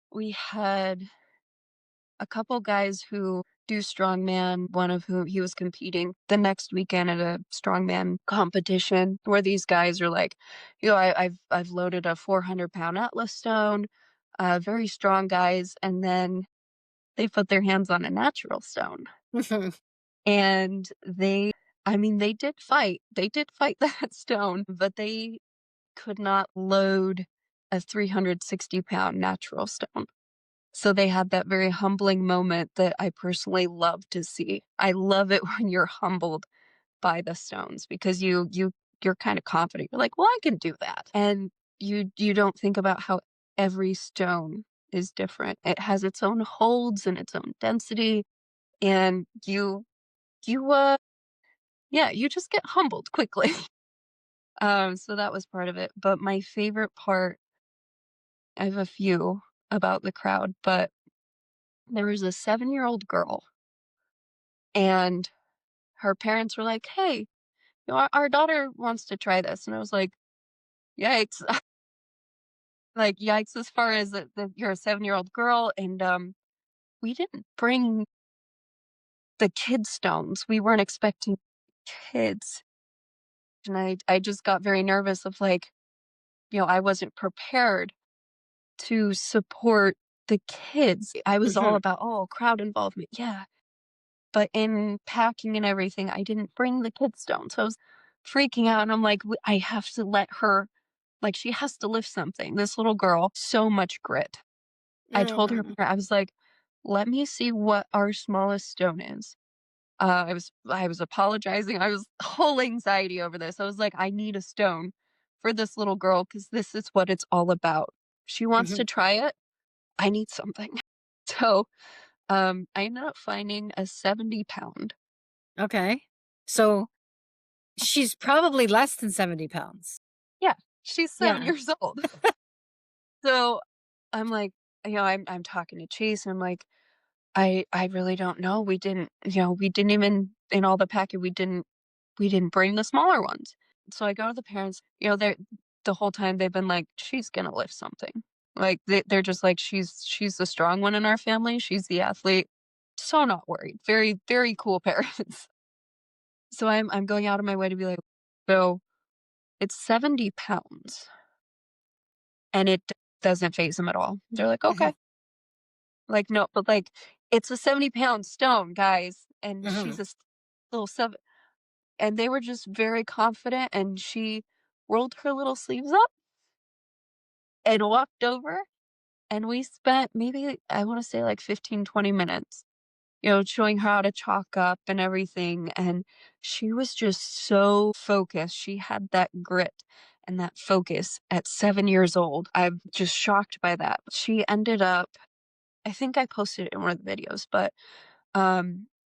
we had a couple guys who do strongman, one of whom he was competing the next weekend at a strongman competition where these guys are like, I've loaded a 400-pound Atlas stone. very strong guys, and then they put their hands on a natural stone. Mhm. And they did fight. They did fight that stone, but they could not load a 360-pound natural stone. So they had that very humbling moment that I personally love to see. I love it when you're humbled by the stones because you're kind of confident. You're like, "Well, I can do that." And you don't think about how every stone is different. It has its own holds and its own density, and you yeah, you just get humbled quickly. So that was part of it. But my favorite part, I have a few about the crowd, but there was a 7-year-old girl, and her parents were like, "Hey, our daughter wants to try this." And I was like, "Yikes." Like, yikes as far as that you're a 7-year-old girl, and, we didn't bring the kid stones. We weren't expecting kids, and I just got very nervous of, like, I wasn't prepared to support the kids. I was all Mhm. about, "Oh, crowd involvement." Yeah. But in packing and everything, I didn't bring the kid stone. So I was freaking out and I'm like, I have to let her, like, she has to lift something." This little girl, so much grit. I told her, Mm. I was like, "Let me see what our smallest stone is." I was apologizing. I was whole anxiety over this. I was like, "I need a stone for this little girl because this is what it's all about. She wants to Mhm. try it. I need something." So, I ended up finding a 70-pound. Okay. So she's probably less than 70 pounds. Yeah, she's 7 Yeah. years old. So, I'm like, I'm talking to Chase, and I'm like, "I really don't know. We didn't even in all the packet, we didn't bring the smaller ones." So I go to the parents, they're the whole time they've been like, "She's gonna lift something." Like, they're just like, "She's the strong one in our family. She's the athlete." So not worried. Very, very cool parents. So I'm going out of my way to be like, "So, it's 70 pounds," and it doesn't phase them at all. They're like, Mhm. "Okay." Like, "No, but, like, it's a 70-pound stone, guys, and she's Mhm. a little 7." And they were just very confident, and she rolled her little sleeves up and walked over, and we spent maybe, I wanna say, like, 15, 20 minutes, showing her how to chalk up and everything, and she was just so focused. She had that grit and that focus at 7 years old. I'm just shocked by that. She ended up, I think I posted it in one of the videos, but,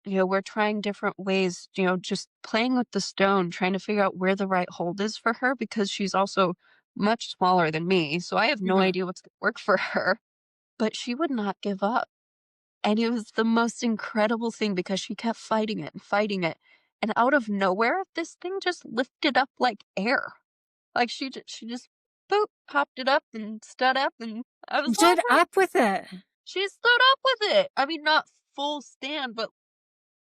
we're trying different ways, just playing with the stone, trying to figure out where the right hold is for her because she's also much smaller than me, so I have no Mhm. idea what's gonna work for her, but she would not give up. And it was the most incredible thing because she kept fighting it and fighting it, and out of nowhere, this thing just lifted up like air. Like, she just, boop, popped it up and stood up, and I was Stood laughing. up with it. She stood up with it. I mean, not full stand, but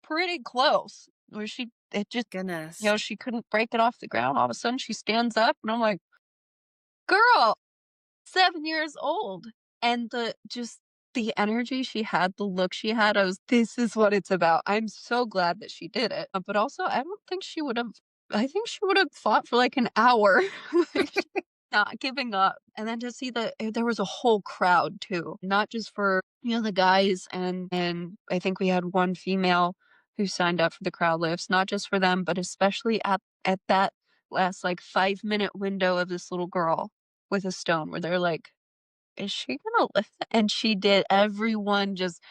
pretty close, where it just, Goodness. she couldn't break it off the ground. All of a sudden, she stands up, and I'm like, "Girl!" 7 years old, and the energy she had, the look she had, "This is what it's about." I'm so glad that she did it, but also, I think she would've fought for, like, an hour, like, not giving up, and then to see there was a whole crowd too, not just for, the guys, and I think we had one female who signed up for the crowd lifts, not just for them, but especially at that last, like, 5-minute window of this little girl with a stone where they're like, "Is she gonna lift it?" And she did. Everyone just,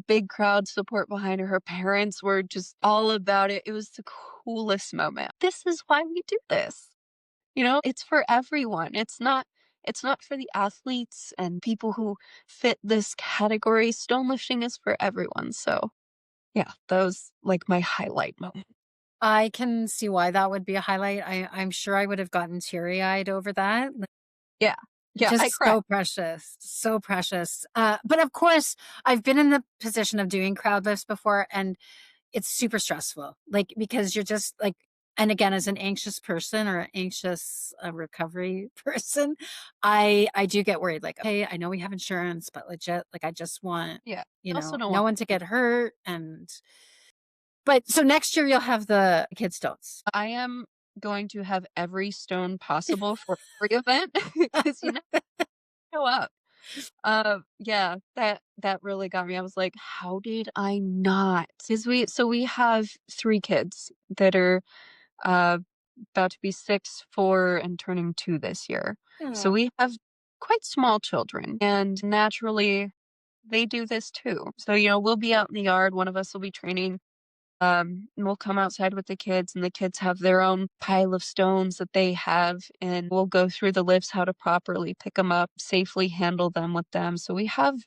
big crowd support behind her. Her parents were just all about it. It was the coolest moment. This is why we do this. It's for everyone. It's not for the athletes and people who fit this category. Stone lifting is for everyone. So, yeah, that was like my highlight moment. I can see why that would be a highlight. I'm sure I would have gotten teary-eyed over that. Yeah. Yeah, I Just cried. so precious, so precious. But of course, I've been in the position of doing crowd lifts before, and it's super stressful. Like, because you're just like And again, as an anxious person or an anxious recovery person, I do get worried. Like, hey, I know we have insurance, but legit, like, I just want, Yeah. I also don't no want one to get hurt. And but so next year you'll have the kid stones. I am going to have every stone possible for every event because show up. Yeah, that really got me. I was like, "How did I not?" 'Cause we have 3 kids that are, uh, about to be 6, 4, and turning 2 this year. So Yeah. we have quite small children, and naturally, they do this too. So, we'll be out in the yard, one of us will be training, and we'll come outside with the kids, and the kids have their own pile of stones that they have, and we'll go through the lifts, how to properly pick them up, safely handle them with them. So we have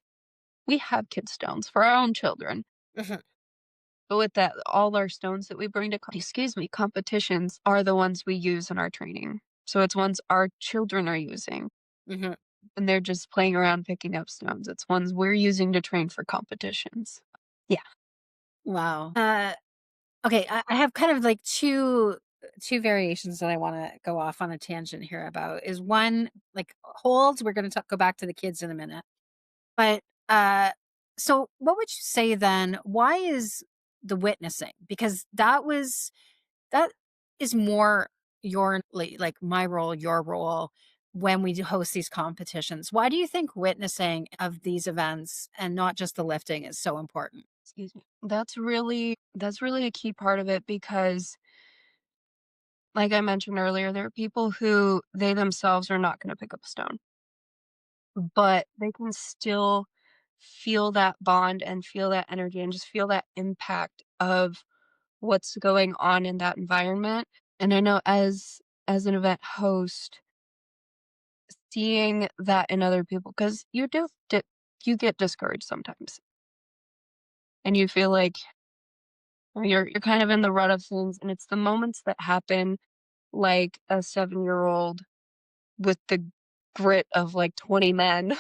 kid stones for our own children. Mhm, But with that, all our stones that we bring to competitions are the ones we use in our training. So it's ones our children are using, mhm. and they're just playing around picking up stones. It's ones we're using to train for competitions. Yeah. Wow. Okay, I have kind of like two variations that I want to go off on a tangent here about. Is one like holds? We're going to go back to the kids in a minute, but so what would you say then? Why is the witnessing? Because that is more your like my role, your role when we do host these competitions. Why do you think witnessing of these events and not just the lifting is so important? Excuse me. That's really a key part of it because like I mentioned earlier, there are people who they themselves are not going to pick up a stone, but they can still feel that bond and feel that energy and just feel that impact of what's going on in that environment. And I know as an event host, seeing that in other people, because you get discouraged sometimes, and you feel like you're kind of in the rut of things, and it's the moments that happen like a 7-year-old with the grit of like 20 men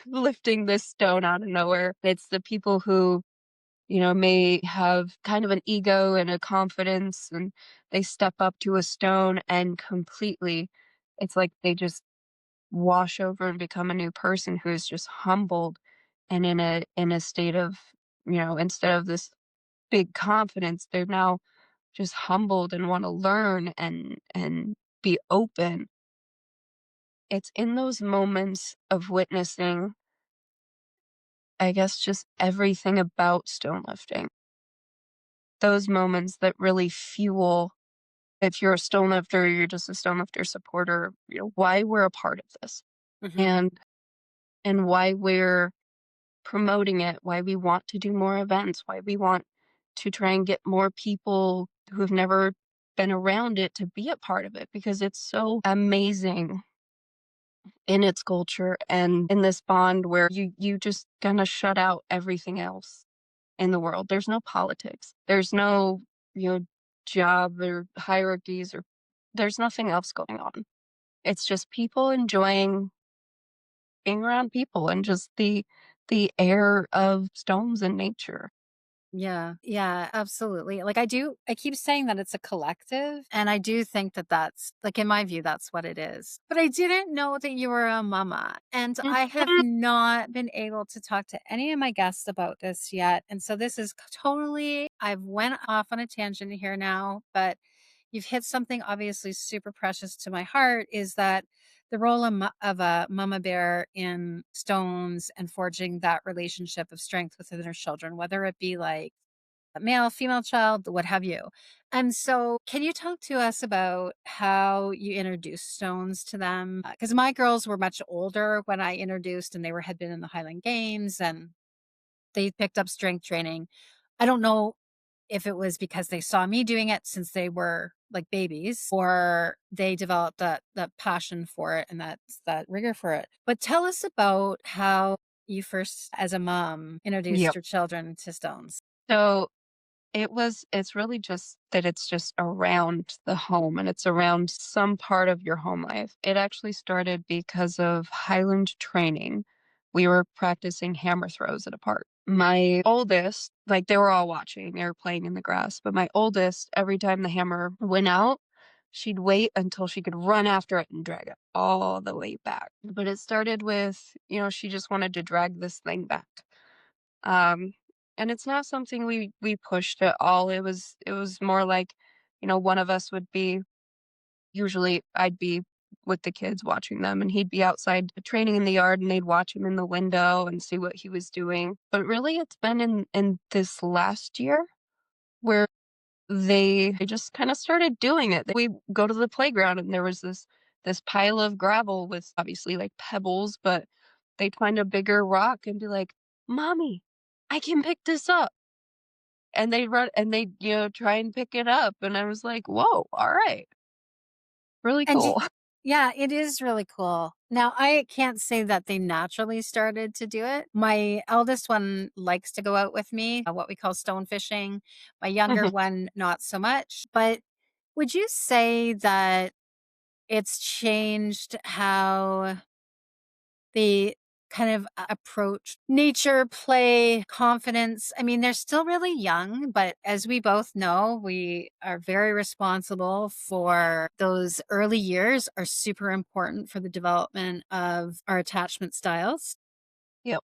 lifting this stone out of nowhere. It's the people who, may have kind of an ego and a confidence, and they step up to a stone and completely, it's like they just wash over and become a new person who is just humbled and in a state of, instead of this big confidence, they're now just humbled and want to learn and be open. It's in those moments of witnessing, I guess, just everything about stone lifting. Those moments that really fuel, if you're a stone lifter or you're just a stone lifter supporter, why we're a part of this, Hmm. and why we're promoting it, why we want to do more events, why we want to try and get more people who've never been around it to be a part of it, because it's so amazing in its culture and in this bond where you just kinda shut out everything else in the world. There's no politics. There's no, you know, job or hierarchies, or there's nothing else going on. It's just people enjoying being around people and just the air of stones and nature. Yeah, yeah, absolutely. Like I keep saying that it's a collective, and I do think that that's like in my view, that's what it is. But I didn't know that you were a mama, and I have Mhm. not been able to talk to any of my guests about this yet. And so this is totally, I've went off on a tangent here now, but you've hit something obviously super precious to my heart is that the role of a mama bear in stones and forging that relationship of strength within their children, whether it be like a male, female child, what have you. And so, can you talk to us about how you introduced stones to them? Because my girls were much older when I introduced, and they had been in the Highland Games and they picked up strength training. I don't know if it was because they saw me doing it since they were like babies, or they developed that passion for it and that rigor for it. But tell us about how you first, as a mom, introduced Yep. your children to stones. So it's really just that it's just around the home and it's around some part of your home life. It actually started because of Highland training. We were practicing hammer throws at a park. My oldest, like, they were all watching, they were playing in the grass, but my oldest, every time the hammer went out, she'd wait until she could run after it and drag it all the way back. But it started with, she just wanted to drag this thing back. Um, and it's not something we pushed at all. It was more like, one of us would be, usually I'd be with the kids watching them, and he'd be outside training in the yard, and they'd watch him in the window and see what he was doing. But really it's been in this last year where they just kind of started doing it. We go to the playground, and there was this pile of gravel with obviously like pebbles, but they'd find a bigger rock and be like, "Mommy, I can pick this up." And they'd run and they'd, try and pick it up. And I was like, "Whoa, all right. Really And cool." yeah, it is really cool. Now, I can't say that they naturally started to do it. My eldest one likes to go out with me, what we call stone fishing. My younger one, not so much. But would you say that it's changed how they kind of approach nature, play, confidence? I mean, they're still really young, but as we both know, we are very responsible for those early years are super important for the development of our attachment styles. Yep.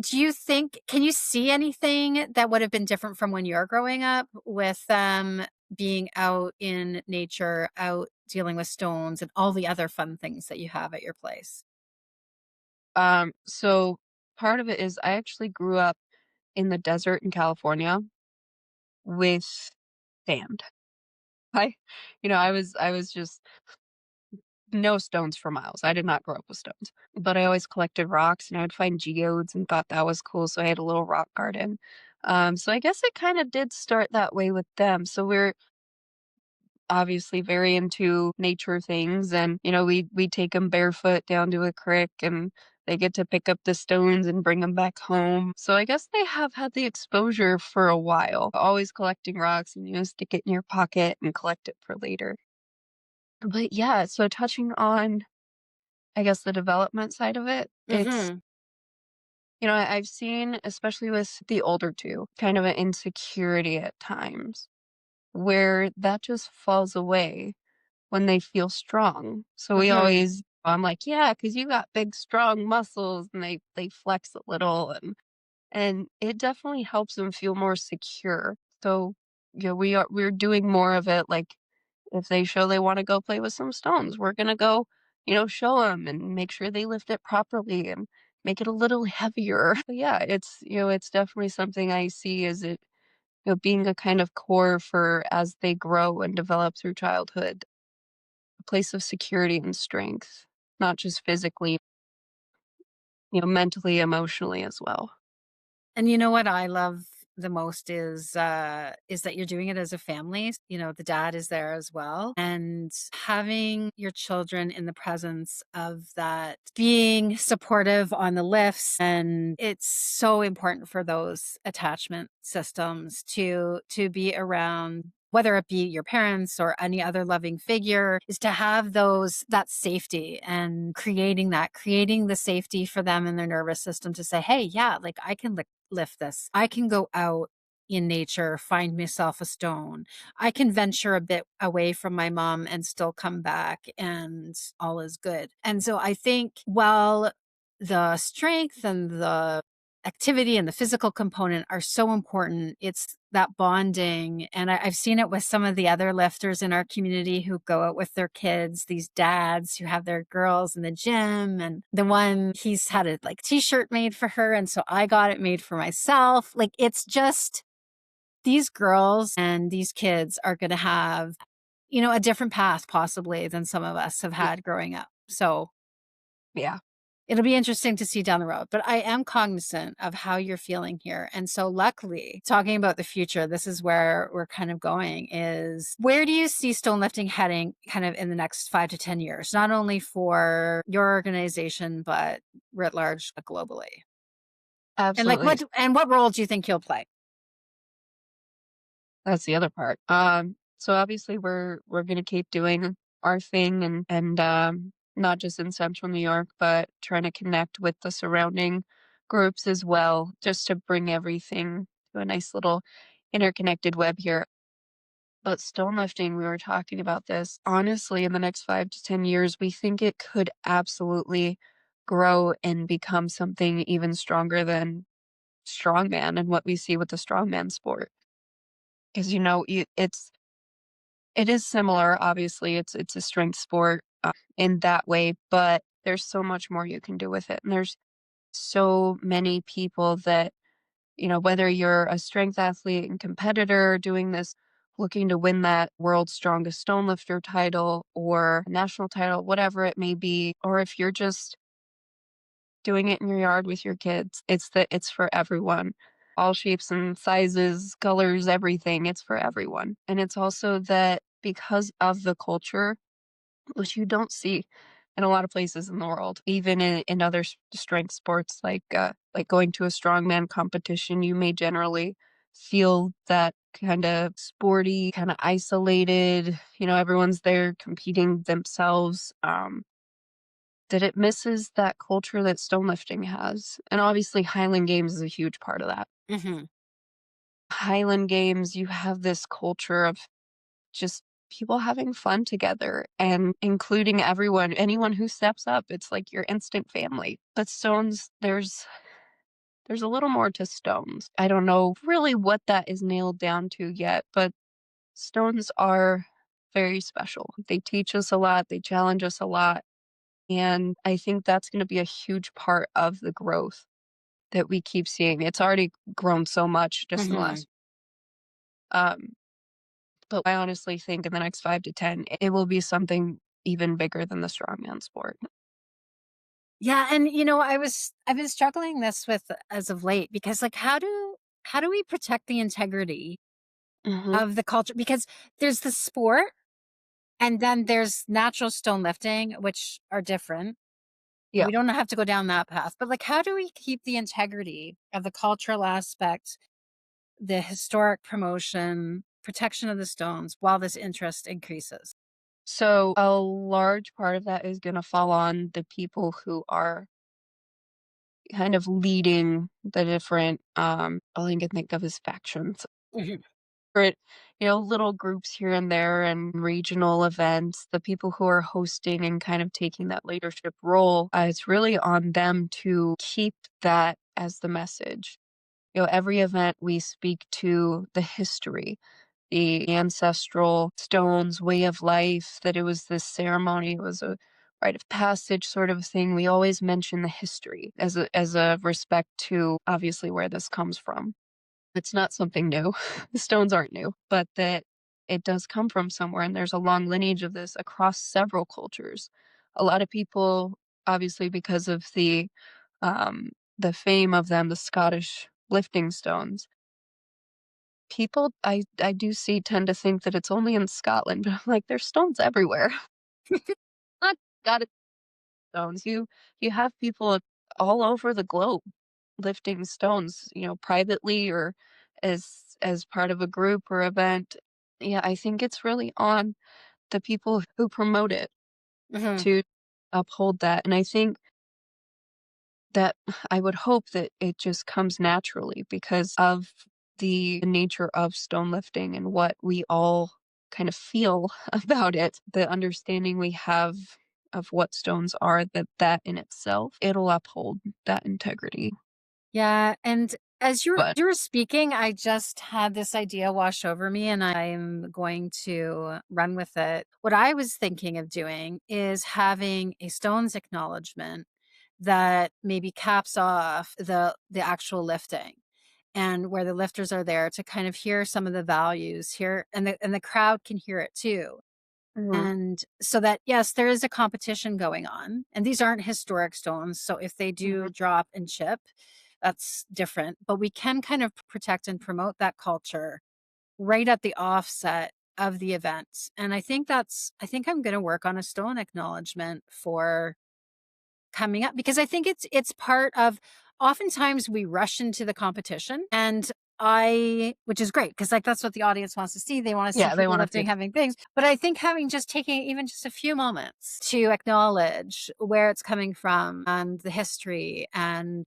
Do you think, can you see anything that would have been different from when you're growing up with them being out in nature, out dealing with stones and all the other fun things that you have at your place? So part of it is I actually grew up in the desert in California with sand. I, I was just no stones for miles. I did not grow up with stones, but I always collected rocks, and I would find geodes and thought that was cool. So I had a little rock garden. So I guess it kind of did start that way with them. So we're obviously very into nature things, and we take them barefoot down to a creek, and they get to pick up the stones and bring them back home. So I guess they have had the exposure for a while, always collecting rocks, and stick it in your pocket and collect it for later. But yeah, so touching on, I guess, the development side of it, it's, Hmm. I've seen, especially with the older two, kind of an insecurity at times where that just falls away when they feel strong. So Hmm. I'm like, "Yeah, because you got big, strong muscles," and they flex a little, and it definitely helps them feel more secure. So, we're doing more of it, like, if they show they wanna go play with some stones, we're gonna go, show them and make sure they lift it properly and make it a little heavier. But yeah, it's definitely something I see as it, being a kind of core for as they grow and develop through childhood, a place of security and strength, not just physically, mentally, emotionally as well. And you know what I love the most is that you're doing it as a family. You know, the dad is there as well. And having your children in the presence of that, being supportive on the lifts, and it's so important for those attachment systems to be around, whether it be your parents or any other loving figure, is to have that safety and creating the safety for them and their nervous system to say, hey, yeah, like I can lift this. I can go out in nature, find myself a stone. I can venture a bit away from my mom and still come back and all is good. And so I think while the strength and the activity and the physical component are so important, it's that bonding. And I've seen it with some of the other lifters in our community who go out with their kids, these dads who have their girls in the gym. And the one, he's had a like t-shirt made for her. And so I got it made for myself. Like it's just these girls and these kids are going to have, a different path possibly than some of us have Y had growing up. So yeah, it'll be interesting to see down the road, but I am cognizant of how you're feeling here. And so luckily, talking about the future, this is where we're kind of going is where do you see stone lifting heading kind of in the next 5 to 10 years, not only for your organization, but writ large globally? And like absolutely. what role do you think you'll play? That's the other part. So obviously we're gonna keep doing our thing, and not just in Central New York, but trying to connect with the surrounding groups as well, just to bring everything to a nice little interconnected web here. But stone lifting, we were talking about this. Honestly, in the next 5 to 10 years, we think it could absolutely grow and become something even stronger than strongman and what we see with the strongman sport. Because it is similar. Obviously, it's a strength sport in that way, but there's so much more you can do with it, and there's so many people that whether you're a strength athlete and competitor doing this, looking to win that world's strongest stone lifter title or national title, whatever it may be, or if you're just doing it in your yard with your kids, it's for everyone. All shapes and sizes, colors, everything. It's for everyone. And it's also that because of the culture, which you don't see in a lot of places in the world, even in other strength sports like going to a strongman competition, you may generally feel that kind of sporty, kind of isolated, everyone's there competing themselves, that it misses that culture that stone lifting has. And obviously Highland Games is a huge part of that. Hmm. Highland Games, you have this culture of just people having fun together and including anyone who steps up. It's like your instant family. But stones, there's a little more to stones. I don't know really what that is nailed down to yet, but stones are very special. They teach us a lot, they challenge us a lot, and I think that's going to be a huge part of the growth that we keep seeing. It's already grown so much just in the Hmm. last um but I honestly think in the next 5 to 10, it will be something even bigger than the strongman sport. Yeah, and I've been struggling this with as of late because like how do we protect the integrity Mhm. of the culture? Because there's the sport and then there's natural stone lifting, which are different. Yeah. We don't have to go down that path. But like how do we keep the integrity of the cultural aspect, the historic promotion, protection of the stones while this interest increases? So a large part of that is gonna fall on the people who are kind of leading the different, all I can think of is factions. Mhm. Different, little groups here and there and regional events, the people who are hosting and kind of taking that leadership role, it's really on them to keep that as the message. Every event we speak to the history, the ancestral stones, way of life, that it was this ceremony, it was a rite of passage sort of thing. We always mention the history as a respect to obviously where this comes from. It's not something new. The stones aren't new, but that it does come from somewhere, and there's a long lineage of this across several cultures. A lot of people, obviously, because of the fame of them, the Scottish lifting stones, people I do see tend to think that it's only in Scotland, but I'm like, there's stones everywhere. Not Scottish stones. You have people all over the globe lifting stones, privately or as part of a group or event. Yeah, I think it's really on the people who promote it Mhm. to uphold that. And I think that I would hope that it just comes naturally because of the nature of stone lifting and what we all kind of feel about it, the understanding we have of what stones are, that in itself, it'll uphold that integrity. Yeah, and as But you were speaking, I just had this idea wash over me and I'm going to run with it. What I was thinking of doing is having a stones acknowledgement that maybe caps off the actual lifting and where the lifters are there to kind of hear some of the values here and the crowd can hear it too. mhm, And so that, yes, there is a competition going on. And these aren't historic stones. So if they mhm, do drop and chip, that's different. But we can kind of protect and promote that culture right at the offset of the event. And I think I'm going to work on a stone acknowledgement for coming up because I think it's part of oftentimes we rush into the competition and which is great because like that's what the audience wants to see. They want to see yeah, they people wanna lifting, see. having things. But I think having just taking even just a few moments to acknowledge where it's coming from and the history and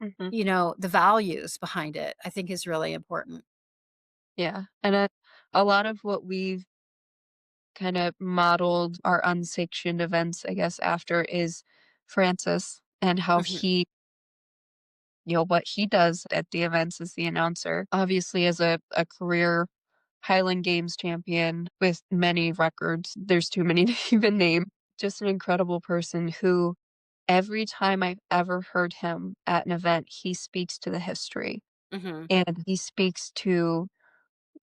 Mhm. the values behind it, I think is really important. Yeah, and a lot of what we've kind of modeled our unsanctioned events, I guess, after is Francis and how Mhm. he, what he does at the events as the announcer. Obviously, as a career Highland Games champion with many records, there's too many to even name. Just an incredible person who, every time I've ever heard him at an event, he speaks to the history Mhm. and he speaks to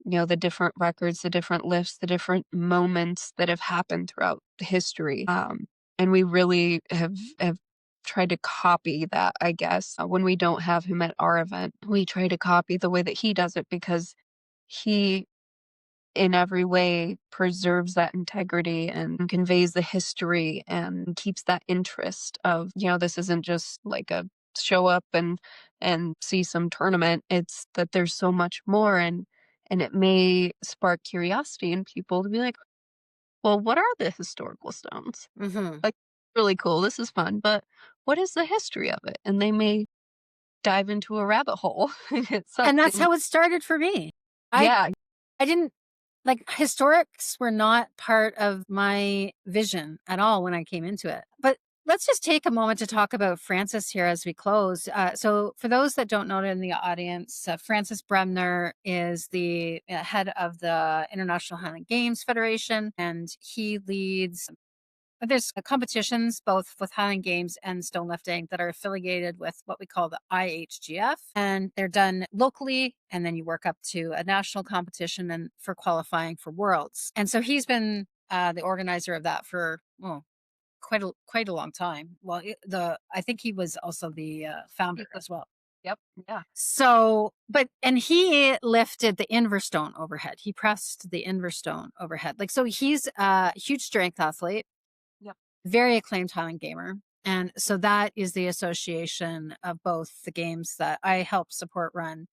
the different records, the different lifts, the different moments that have happened throughout history. And we really have tried to copy that, I guess. When we don't have him at our event, we try to copy the way that he does it because he in every way preserves that integrity and conveys the history and keeps that interest of, this isn't just like a show up and see some tournament. It's that there's so much more and it may spark curiosity in people to be like, well, what are the historical stones? Mhm. Like really cool. This is fun, but what is the history of it? And they may dive into a rabbit hole. It's And that's something. how it started for me. I Yeah. I didn't like historics were not part of my vision at all when I came into it. But let's just take a moment to talk about Francis here as we close. So, for those that don't know in the audience, Francis Bremner is the head of the International Highland Games Federation, and he leads there's competitions both with Highland Games and stone lifting that are affiliated with what we call the IHGF, and they're done locally. And then you work up to a national competition and for qualifying for Worlds. And so he's been the organizer of that for quite a long time. Well, I think he was also the founder as well. Yep. Yeah. So, and he lifted the Inverstone overhead. He pressed the Inverstone overhead. Like, so he's a huge strength athlete, Yep. very acclaimed Highland gamer. And so that is the association of both the games that I help support run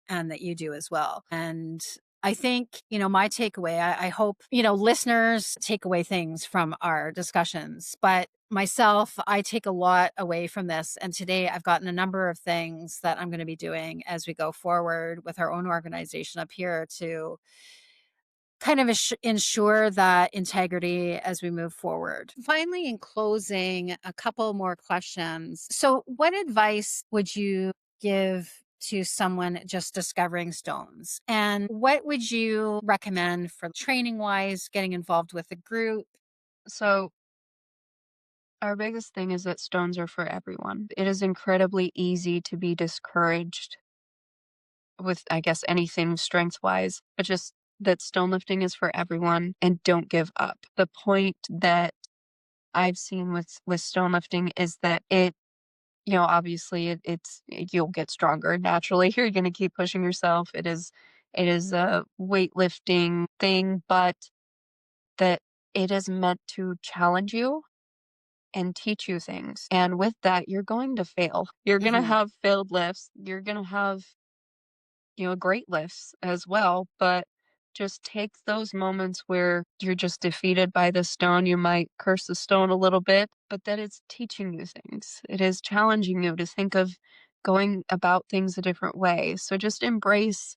and that you do as well. And I think, my takeaway, I hope, listeners take away things from our discussions, but myself, I take a lot away from this. And today I've gotten a number of things that I'm going to be doing as we go forward with our own organization up here to kind of ensure that integrity as we move forward. Finally, in closing, a couple more questions. So, what advice would you give to someone just discovering stones? And what would you recommend for training wise, getting involved with a group? So our biggest thing is that stones are for everyone. It is incredibly easy to be discouraged with, I guess, anything strength wise, but just that stone lifting is for everyone and don't give up. The point that I've seen with stone lifting is that obviously you'll get stronger naturally. You're going to keep pushing yourself. It is a weightlifting thing, but that it is meant to challenge you and teach you things. And with that, you're going to fail. You're going to Hmm. have failed lifts. You're going to have, great lifts as well. But just take those moments where you're just defeated by the stone. You might curse the stone a little bit, but that it's teaching you things. It is challenging you to think of going about things a different way. So just embrace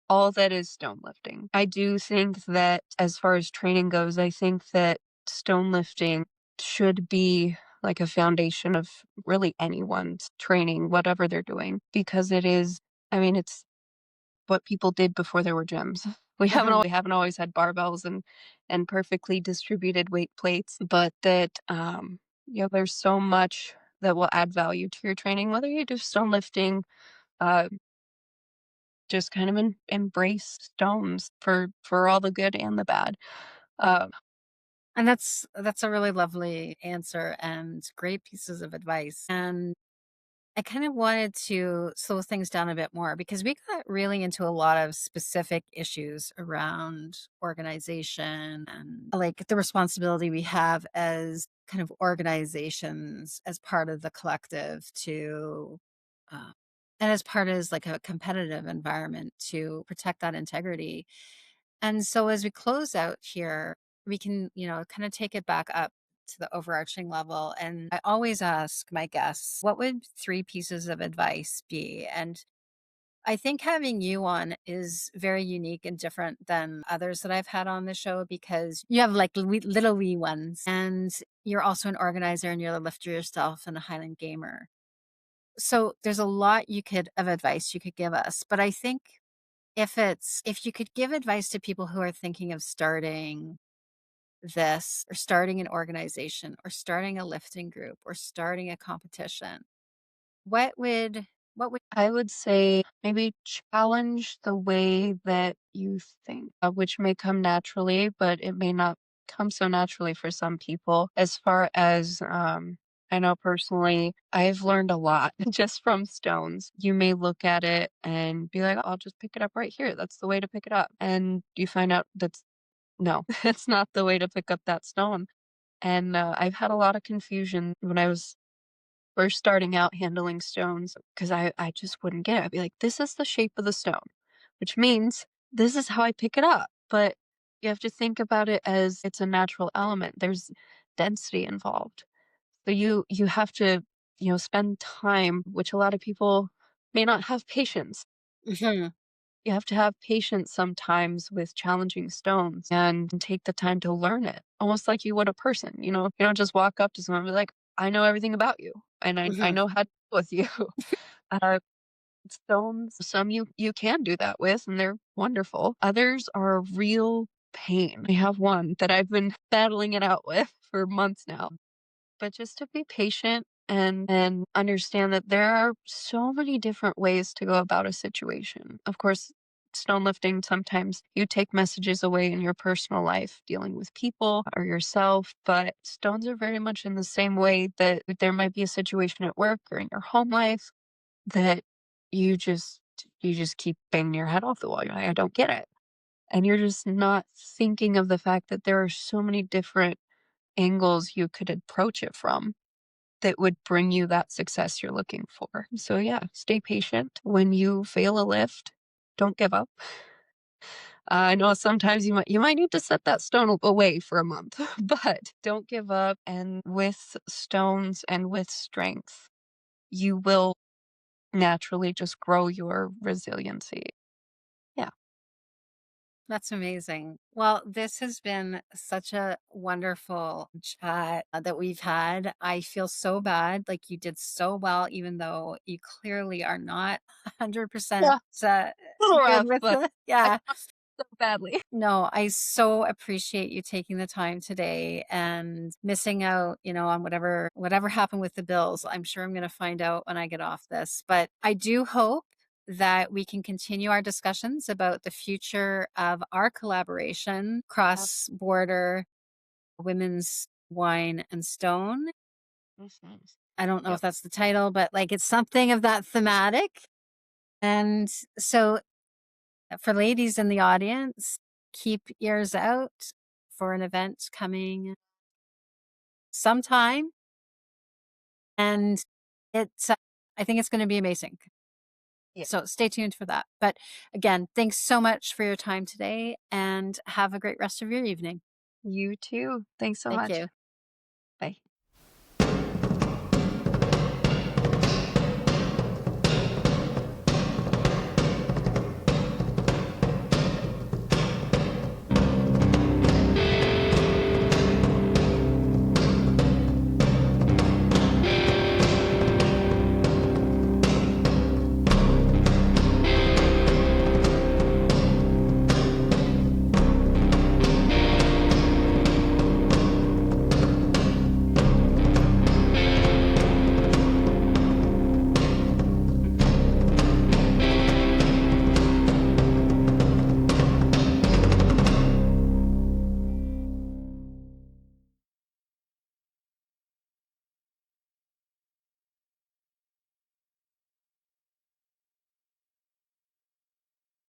all that is stone lifting. I do think that as far as training goes, I think that stone lifting should be like a foundation of really anyone's training, whatever they're doing, because it's what people did before there were gyms. Hmm. We haven't always had barbells and perfectly distributed weight plates, but that there's so much that will add value to your training, whether you do stone lifting, uh, just kind of embrace stones for all the good and the bad. Uh, And that's a really lovely answer and great pieces of advice. And I kind of wanted to slow things down a bit more because we got really into a lot of specific issues around organization and like the responsibility we have as kind of organizations as part of the collective to, uh, and as part as like a competitive environment to protect that integrity. And so as we close out here, we can, kind of take it back up to the overarching level. And I always ask my guests, what would three pieces of advice be? And I think having you on is very unique and different than others that I've had on the show because you have like little wee ones and you're also an organizer and you're a lifter yourself and a Highland gamer. So there's a lot of advice you could give us. But I think if you could give advice to people who are thinking of starting this or starting an organization or starting a lifting group or starting a competition, what would I would say maybe challenge the way that you think, which may come naturally, but it may not come so naturally for some people. As far as I know personally, I've learned a lot just from stones. You may look at it and be like, I'll just pick it up right here. That's the way to pick it up. And you find out that's no, it's not the way to pick up that stone. And I've had a lot of confusion when I was first starting out handling stones because I just wouldn't get it. I'd be like, this is the shape of the stone, which means this is how I pick it up. But you have to think about it as it's a natural element. There's density involved. So you have to, spend time, which a lot of people may not have patience. Mhm, You have to have patience sometimes with challenging stones and take the time to learn it, almost like you would a person. You don't just walk up to someone and be like, I know everything about you and I mhm, know how to deal with you. Uh, stones, some you can do that with, and they're wonderful. Others are a real pain. I have one that I've been battling it out with for months now. But just to be patient and understand that there are so many different ways to go about a situation. Of course, stone lifting, sometimes you take messages away in your personal life dealing with people or yourself, but stones are very much in the same way that there might be a situation at work or in your home life that you just keep banging your head off the wall. You're like, I don't get it. And you're just not thinking of the fact that there are so many different angles you could approach it from that would bring you that success you're looking for. So yeah, stay patient. When you fail a lift, don't give up. I know sometimes you might need to set that stone away for a month, but don't give up. And with stones and with strength, you will naturally just grow your resiliency. Yeah. that's amazing. Well, this has been such a wonderful chat that we've had. I feel so bad. Like you did so well, even though you clearly are not 100% Yeah. A little good rough, with but it. I Yeah. want so badly. No, I so appreciate you taking the time today and missing out, on whatever happened with the bills. I'm sure I'm going to find out when I get off this, but I do hope that we can continue our discussions about the future of our collaboration cross border women's wine and stone. Mhm. I don't know if Yep. that's the title, but like it's something of that thematic. And so for ladies in the audience, keep ears out for an event coming sometime. And it's, I think it's going to be amazing. Yeah. So stay tuned for that. But again, thanks so much for your time today and have a great rest of your evening. You too. Thanks so Thank much. you.